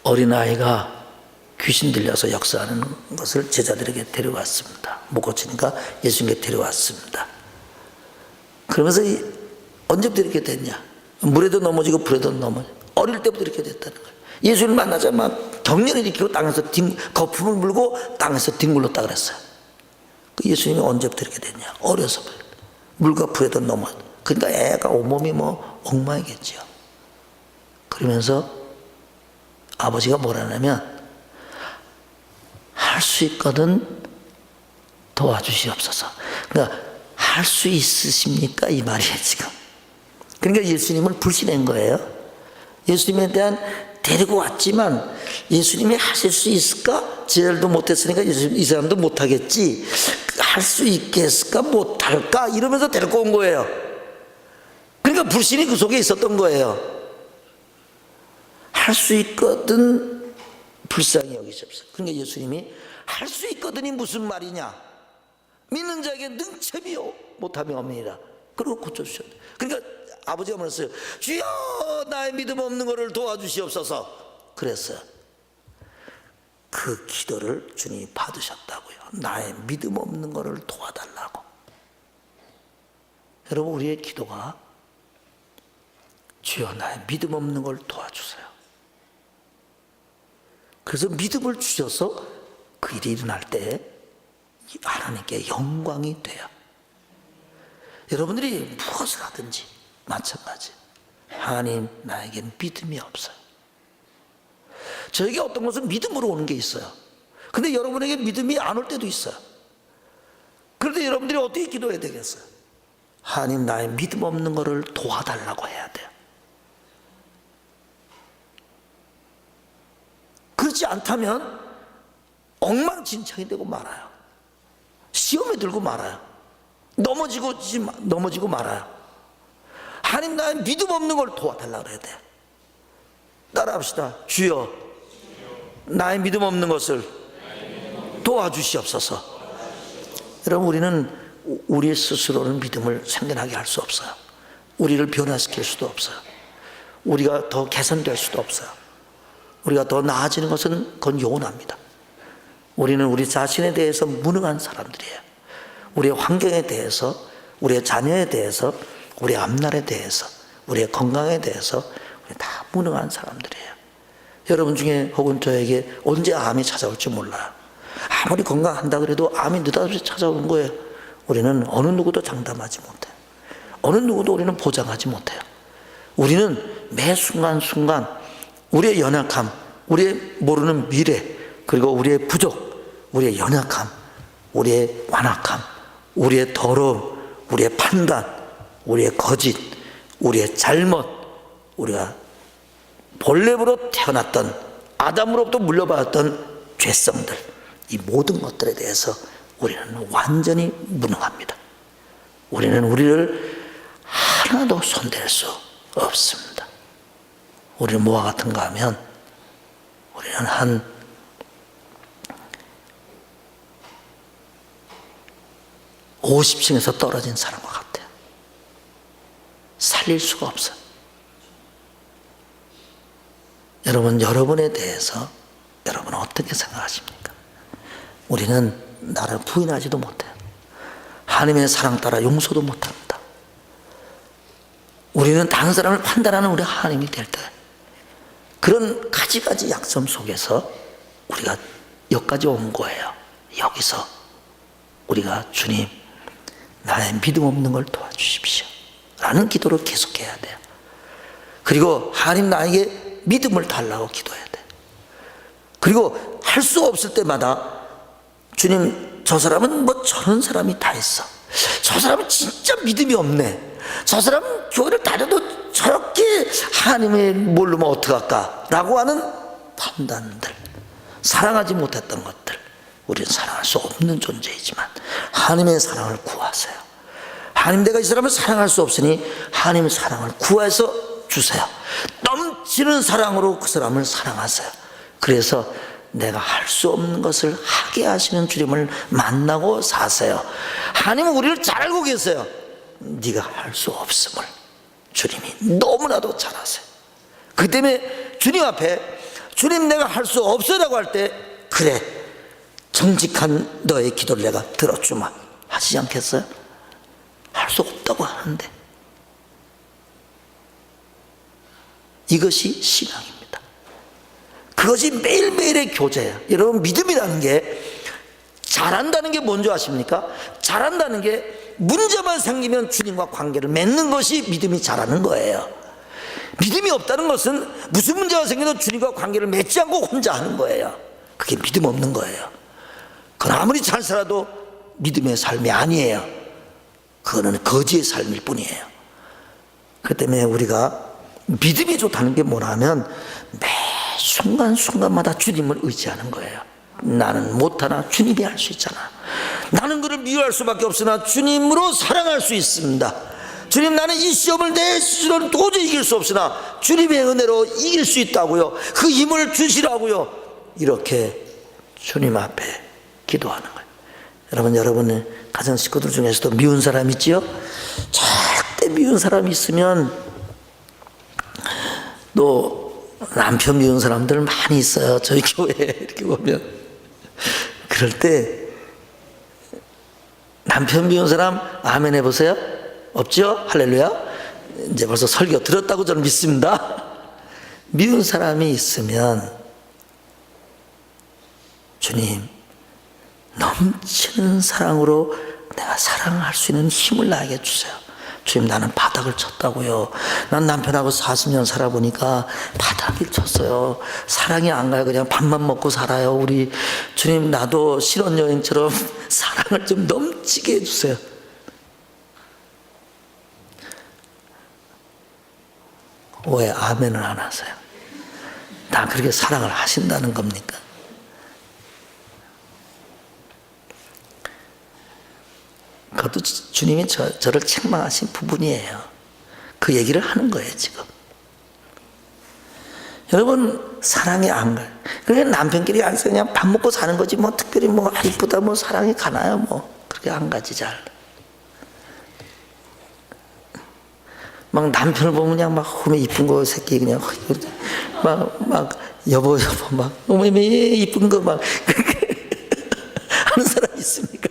어린아이가 귀신 들려서 역사하는 것을 제자들에게 데려왔습니다. 못 고치니까 예수님께 데려왔습니다. 그러면서 언제부터 이렇게 됐냐? 물에도 넘어지고 불에도 넘어지고 어릴 때부터 이렇게 됐다는 거예요. 예수님 만나자마자 경련을 일으키고 땅에서 거품을 물고 땅에서 뒹굴렀다 그랬어요. 그 예수님이 언제부터 이렇게 됐냐? 어려서부터 물과 불에도 넘어. 그러니까 애가 온몸이 엉망이겠죠. 그러면서 아버지가 뭐라냐면, 할 수 있거든 도와주시옵소서. 그러니까 할 수 있으십니까? 이 말이에요 지금. 그러니까 예수님을 불신한 거예요. 예수님에 대한 데리고 왔지만 예수님이 하실 수 있을까? 제자들도 못했으니까 이 사람도 못하겠지. 할 수 있겠을까? 못할까? 이러면서 데리고 온 거예요. 그러니까 불신이 그 속에 있었던 거예요. 할 수 있거든 불쌍히 여기십시오. 그러니까 예수님이 할 수 있거든이 무슨 말이냐? 믿는 자에게 능체비요 못함이 없느니라. 그리고 고쳐주셨다. 그러니까 아버지가 말했어요. 주여 나의 믿음 없는 것을 도와주시옵소서. 그랬어요. 그 기도를 주님이 받으셨다고요. 나의 믿음 없는 것을 도와달라고. 여러분, 우리의 기도가 주여 나의 믿음 없는 걸 도와주세요. 그래서 믿음을 주셔서 그 일이 일어날 때 하나님께 영광이 돼요. 여러분들이 무엇을 하든지 마찬가지. 하나님, 나에겐 믿음이 없어요. 저에게 어떤 것은 믿음으로 오는 게 있어요. 근데 여러분에게 믿음이 안 올 때도 있어요. 그런데 여러분들이 어떻게 기도해야 되겠어요? 하나님, 나의 믿음 없는 것을 도와달라고 해야 돼요. 그렇지 않다면 엉망진창이 되고 말아요. 시험에 들고 말아요. 넘어지고 말아요. 하나님, 나의 믿음 없는 걸 도와달라고 해야 돼요. 따라합시다. 주여 나의 믿음 없는 것을 도와주시옵소서. 여러분, 우리는 우리 스스로는 믿음을 생겨나게 할 수 없어요. 우리를 변화시킬 수도 없어요. 우리가 더 개선될 수도 없어요. 우리가 더 나아지는 것은 그건 요원합니다. 우리는 우리 자신에 대해서 무능한 사람들이에요. 우리의 환경에 대해서, 우리의 자녀에 대해서, 우리의 앞날에 대해서, 우리의 건강에 대해서 우리 다 무능한 사람들이에요. 여러분 중에 혹은 저에게 언제 암이 찾아올지 몰라요. 아무리 건강한다 그래도 암이 느닷없이 찾아오는 거예요. 우리는 어느 누구도 장담하지 못해요. 어느 누구도 우리는 보장하지 못해요. 우리는 매 순간순간 우리의 연약함, 우리의 모르는 미래, 그리고 우리의 부족, 우리의 연약함, 우리의 완악함, 우리의 더러움, 우리의 판단, 우리의 거짓, 우리의 잘못, 우리가 본래부터 태어났던 아담으로부터 물려받았던 죄성들, 이 모든 것들에 대해서 우리는 완전히 무능합니다. 우리는 우리를 하나도 손댈 수 없습니다. 우리는 뭐와 같은가 하면 우리는 한 50층에서 떨어진 사람과 같아요. 살릴 수가 없어요. 여러분, 여러분에 대해서 여러분은 어떻게 생각하십니까? 우리는 나를 부인하지도 못해요. 하나님의 사랑 따라 용서도 못합니다. 우리는 다른 사람을 판단하는 우리 하나님이 될 때, 그런 가지가지 약점 속에서 우리가 여기까지 온 거예요. 여기서 우리가 주님, 나의 믿음 없는 걸 도와주십시오 라는 기도를 계속해야 돼요. 그리고 하나님, 나에게 믿음을 달라고 기도해야 돼요. 그리고 할 수 없을 때마다 주님, 저 사람은 뭐 저런 사람이 다 있어, 저 사람은 진짜 믿음이 없네, 저 사람은 교회를 다녀도 저렇게 하나님을 모르면 어떡할까 라고 하는 판단들, 사랑하지 못했던 것들, 우리는 사랑할 수 없는 존재이지만 하나님의 사랑을 구하세요. 하나님, 내가 이 사람을 사랑할 수 없으니 하나님의 사랑을 구해서 주세요. 넘치는 사랑으로 그 사람을 사랑하세요. 그래서 내가 할 수 없는 것을 하게 하시는 주님을 만나고 사세요. 하나님은 우리를 잘 알고 계세요. 네가 할 수 없음을 주님이 너무나도 잘 아세요. 그 때문에 주님 앞에, 주님, 내가 할 수 없어라고 할 때, 그래, 정직한 너의 기도를 내가 들어주마 하시지 않겠어요? 할 수 없다고 하는데, 이것이 신앙입니다. 그것이 매일매일의 교제예요. 여러분, 믿음이라는 게, 잘한다는 게 뭔지 아십니까? 잘한다는 게 문제만 생기면 주님과 관계를 맺는 것이 믿음이 잘하는 거예요. 믿음이 없다는 것은 무슨 문제가 생기면 주님과 관계를 맺지 않고 혼자 하는 거예요. 그게 믿음 없는 거예요. 그건 아무리 잘 살아도 믿음의 삶이 아니에요. 그거는 거지의 삶일 뿐이에요. 그 때문에 우리가 믿음이 좋다는 게 뭐냐면, 매 순간순간마다 주님을 의지하는 거예요. 나는 못하나 주님이 할 수 있잖아. 나는 그를 미워할 수밖에 없으나 주님으로 사랑할 수 있습니다. 주님, 나는 이 시험을 내 스스로는 도저히 이길 수 없으나 주님의 은혜로 이길 수 있다고요. 그 힘을 주시라고요. 이렇게 주님 앞에 기도하는 거예요. 여러분, 여러분의 가정 식구들 중에서도 미운 사람 있지요? 절대 미운 사람이 있으면, 또 남편 미운 사람들 많이 있어요. 저희 교회에 이렇게 보면. 그럴 때 남편 미운 사람 아멘 해보세요. 없죠? 할렐루야. 이제 벌써 설교 들었다고 저는 믿습니다. 미운 사람이 있으면, 주님, 넘치는 사랑으로 내가 사랑할 수 있는 힘을 나에게 주세요. 주님, 나는 바닥을 쳤다고요. 난 남편하고 40년 살아보니까 바닥을 쳤어요. 사랑이 안 가요. 그냥 밥만 먹고 살아요. 우리 주님, 나도 신혼여행처럼 사랑을 좀 넘치게 해주세요. 왜 아멘을 안 하세요? 다 그렇게 사랑을 하신다는 겁니까? 그것도 주님이 저를 책망하신 부분이에요. 그 얘기를 하는 거예요, 지금. 여러분, 사랑이 안 가요. 그냥 남편끼리 안 써, 그냥 밥 먹고 사는 거지, 뭐, 특별히 뭐, 이쁘다, 뭐, 사랑이 가나요, 뭐. 그렇게 안 가지, 잘. 막 남편을 보면 그냥 막, 어머, 이쁜 거, 새끼, 그냥, 막, 여보, 막, 어머, 이쁜 거, 막, 그렇게 하는 사람 있습니까?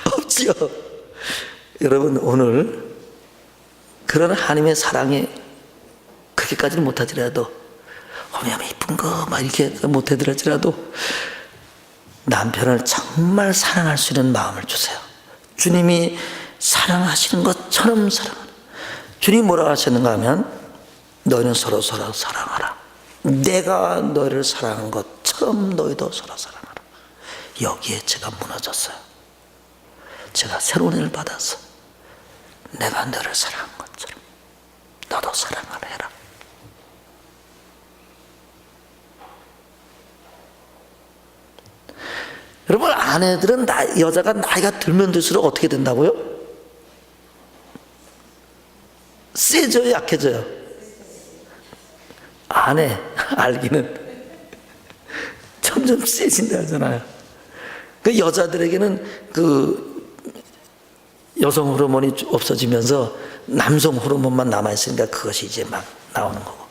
없지요. 여러분, 오늘 그런 하나님의 사랑에 그렇게까지는 못하더라도, 어머, 이쁜 거 막 이렇게 못하더라도 남편을 정말 사랑할 수 있는 마음을 주세요. 주님이 사랑하시는 것처럼 사랑하는. 주님이 뭐라고 하셨는가 하면, 너희는 서로 사랑하라. 내가 너희를 사랑한 것처럼 너희도 서로 사랑하라. 여기에 제가 무너졌어요. 제가 새로운 일을 받아서 내가 너를 사랑한 것처럼 너도 사랑을 해라. 여러분, 아내들은 여자가 나이가 들면 들수록 어떻게 된다고요? 세져요, 약해져요? 아내 알기는 점점 세진다 하잖아요. 그 여자들에게는 그 여성 호르몬이 없어지면서 남성 호르몬만 남아있으니까 그것이 이제 막 나오는 거고,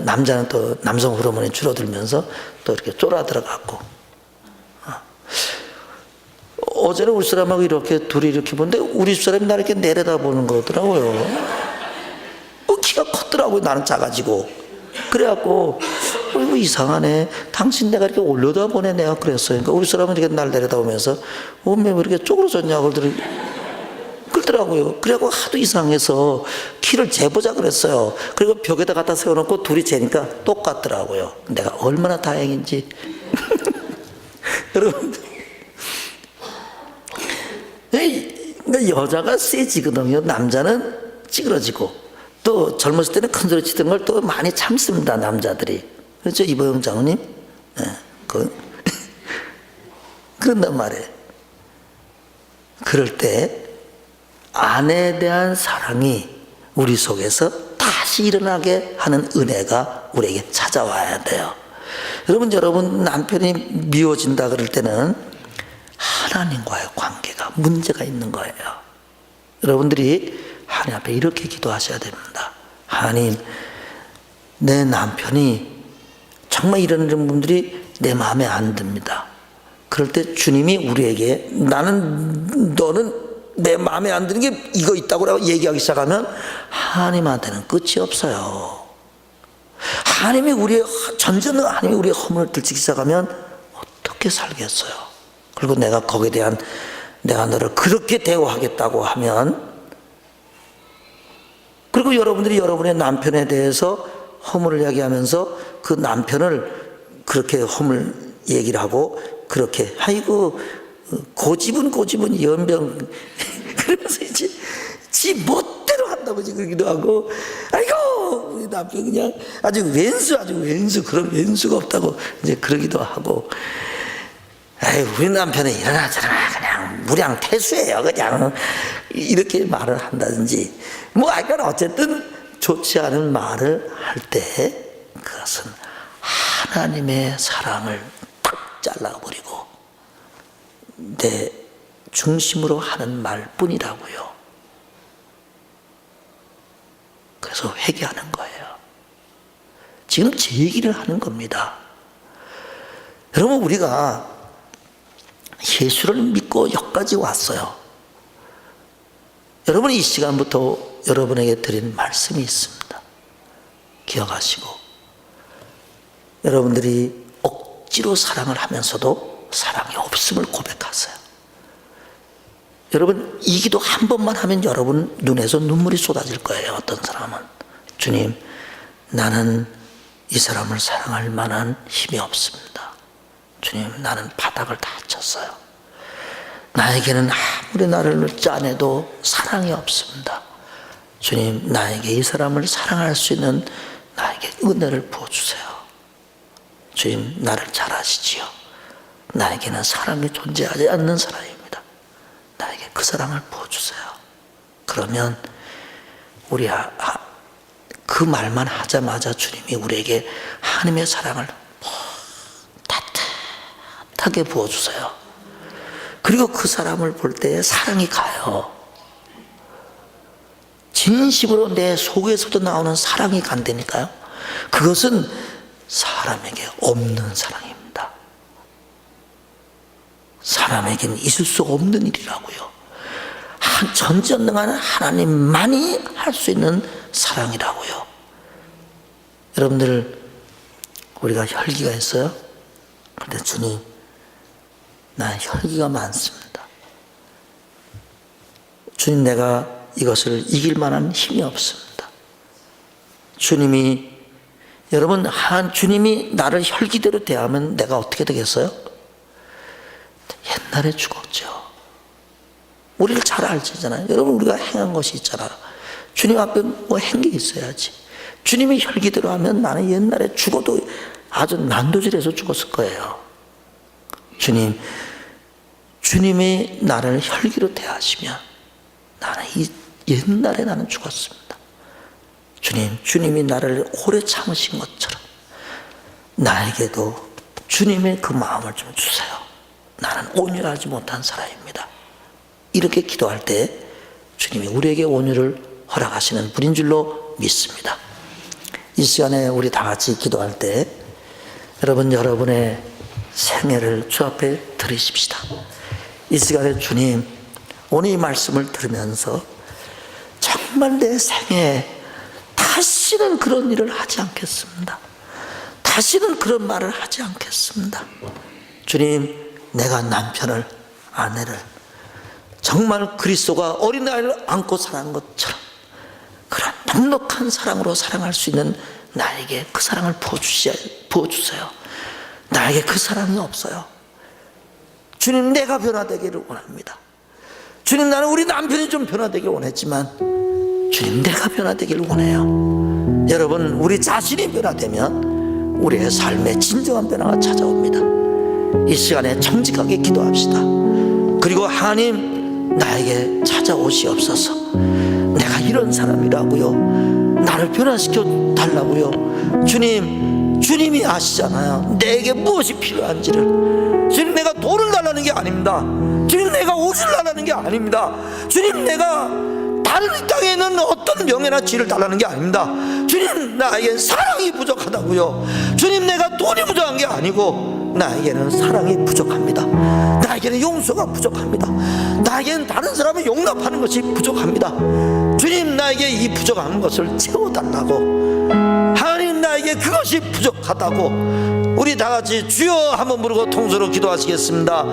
남자는 또 남성 호르몬이 줄어들면서 또 이렇게 쫄아들어갔고. 어제는 우리 사람하고 이렇게 둘이 이렇게 보는데 우리 사람이 나를 이렇게 내려다보는 거더라고요. 키가 컸더라고요. 나는 작아지고. 그래갖고 이상하네. 당신 내가 이렇게 올려다보네. 내가 그랬어요. 그러니까 우리 사람은 이렇게 날 내려다보면서 왜 이렇게 쪼그러졌냐고 그러더라고요. 그래갖고 하도 이상해서 키를 재보자 그랬어요. 그리고 벽에다 갖다 세워놓고 둘이 재니까 똑같더라고요. 내가 얼마나 다행인지. 여러분, 그러니까 여자가 세지거든요. 남자는 찌그러지고, 또 젊었을 때는 큰 소리 치던 걸 또 많이 참습니다, 남자들이. 그렇죠, 이보영 장로님? 네, 그런단 말이에요. 그럴 때 아내에 대한 사랑이 우리 속에서 다시 일어나게 하는 은혜가 우리에게 찾아와야 돼요. 여러분 남편이 미워진다 그럴 때는 하나님과의 관계가 문제가 있는 거예요. 여러분들이 하나님 앞에 이렇게 기도하셔야 됩니다. 하나님, 내 남편이 정말 이런 분들이 내 마음에 안 듭니다. 그럴 때 주님이 우리에게 너는 내 마음에 안 드는 게 이거 있다고 얘기하기 시작하면 하나님한테는 끝이 없어요. 하나님이 전전능 하나님이 우리의 허물을 들추기 시작하면 어떻게 살겠어요? 그리고 내가 거기에 대한 내가 너를 그렇게 대우하겠다고 하면, 그리고 여러분들이 여러분의 남편에 대해서 허물을 이야기하면서 그 남편을 그렇게 허물 얘기를 하고 그렇게 아이고 고집은 연병 그러면서 이제 지 멋대로 한다고 그러기도 하고, 아이고 우리 남편 그냥 아주 왼수 그런 왼수가 없다고 이제 그러기도 하고, 아이 우리 남편은 이러나 저러나 그냥 무량태수예요 그냥 이렇게 말을 한다든지 하여간 어쨌든 좋지 않은 말을 할 때 그것은 하나님의 사랑을 탁 잘라버리고 내 중심으로 하는 말뿐이라고요. 그래서 회개하는 거예요. 지금 제 얘기를 하는 겁니다. 여러분, 우리가 예수를 믿고 여기까지 왔어요. 여러분, 이 시간부터 여러분에게 드린 말씀이 있습니다. 기억하시고, 여러분들이 억지로 사랑을 하면서도 사랑이 없음을 고백하세요. 여러분, 이 기도 한 번만 하면 여러분 눈에서 눈물이 쏟아질 거예요. 어떤 사람은 주님, 나는 이 사람을 사랑할 만한 힘이 없습니다. 주님, 나는 바닥을 다 쳤어요. 나에게는 아무리 나를 짜내도 사랑이 없습니다. 주님, 나에게 이 사람을 사랑할 수 있는 나에게 은혜를 부어주세요. 주님, 나를 잘 아시지요. 나에게는 사랑이 존재하지 않는 사람입니다. 나에게 그 사랑을 부어주세요. 그러면 우리 그 말만 하자마자 주님이 우리에게 하나님의 사랑을 따뜻하게 부어주세요. 그리고 그 사람을 볼 때 사랑이 가요. 진심으로 내 속에서도 나오는 사랑이 간다니까요. 그것은 사람에게 없는 사랑입니다. 사람에게는 있을 수 없는 일이라고요. 전지전능한 하나님만이 할 수 있는 사랑이라고요. 여러분들, 우리가 혈기가 있어요? 그런데 주님, 난 혈기가 많습니다. 주님, 내가 이것을 이길 만한 힘이 없습니다. 주님이, 여러분, 주님이 나를 혈기대로 대하면 내가 어떻게 되겠어요? 옛날에 죽었죠. 우리를 잘 알잖아요. 여러분, 우리가 행한 것이 있잖아요. 주님 앞에 한 게 있어야지. 주님이 혈기대로 하면 나는 옛날에 죽어도 아주 난도질해서 죽었을 거예요. 주님이 나를 혈기로 대하시면 나는 옛날에 나는 죽었습니다. 주님이 나를 오래 참으신 것처럼 나에게도 주님의 그 마음을 좀 주세요. 나는 온유하지 못한 사람입니다. 이렇게 기도할 때 주님이 우리에게 온유를 허락하시는 분인 줄로 믿습니다. 이 시간에 우리 다 같이 기도할 때 여러분의 생애를 주 앞에 드리십시다. 이 시간에 주님, 오늘 이 말씀을 들으면서 정말 내 생애에 다시는 그런 일을 하지 않겠습니다. 다시는 그런 말을 하지 않겠습니다. 주님, 내가 남편을, 아내를 정말 그리스도가 어린아이를 안고 사랑한 것처럼 그런 넉넉한 사랑으로 사랑할 수 있는 나에게 그 사랑을 부어주세요. 나에게 그 사랑이 없어요. 주님, 내가 변화되기를 원합니다. 주님, 나는 우리 남편이 좀 변화되길 원했지만 주님, 내가 변화되기를 원해요. 여러분, 우리 자신이 변화되면 우리의 삶에 진정한 변화가 찾아옵니다. 이 시간에 정직하게 기도합시다. 그리고 하나님, 나에게 찾아오시옵소서. 내가 이런 사람이라고요. 나를 변화시켜 달라고요. 주님이 아시잖아요. 내게 무엇이 필요한지를. 주님, 내가 돈을 달라는 게 아닙니다. 주님, 내가 옷을 달라는 게 아닙니다. 주님, 내가 다른 이 땅에 있는 어떤 명예나 지를 달라는 게 아닙니다. 주님, 나에겐 사랑이 부족하다고요. 주님, 내가 돈이 부족한 게 아니고 나에게는 사랑이 부족합니다. 나에게는 용서가 부족합니다. 나에게는 다른 사람을 용납하는 것이 부족합니다. 주님, 나에게 이 부족한 것을 채워달라고. 하나님, 나에게 그것이 부족하다고. 우리 다 같이 주여 한번 부르고 통서로 기도하시겠습니다.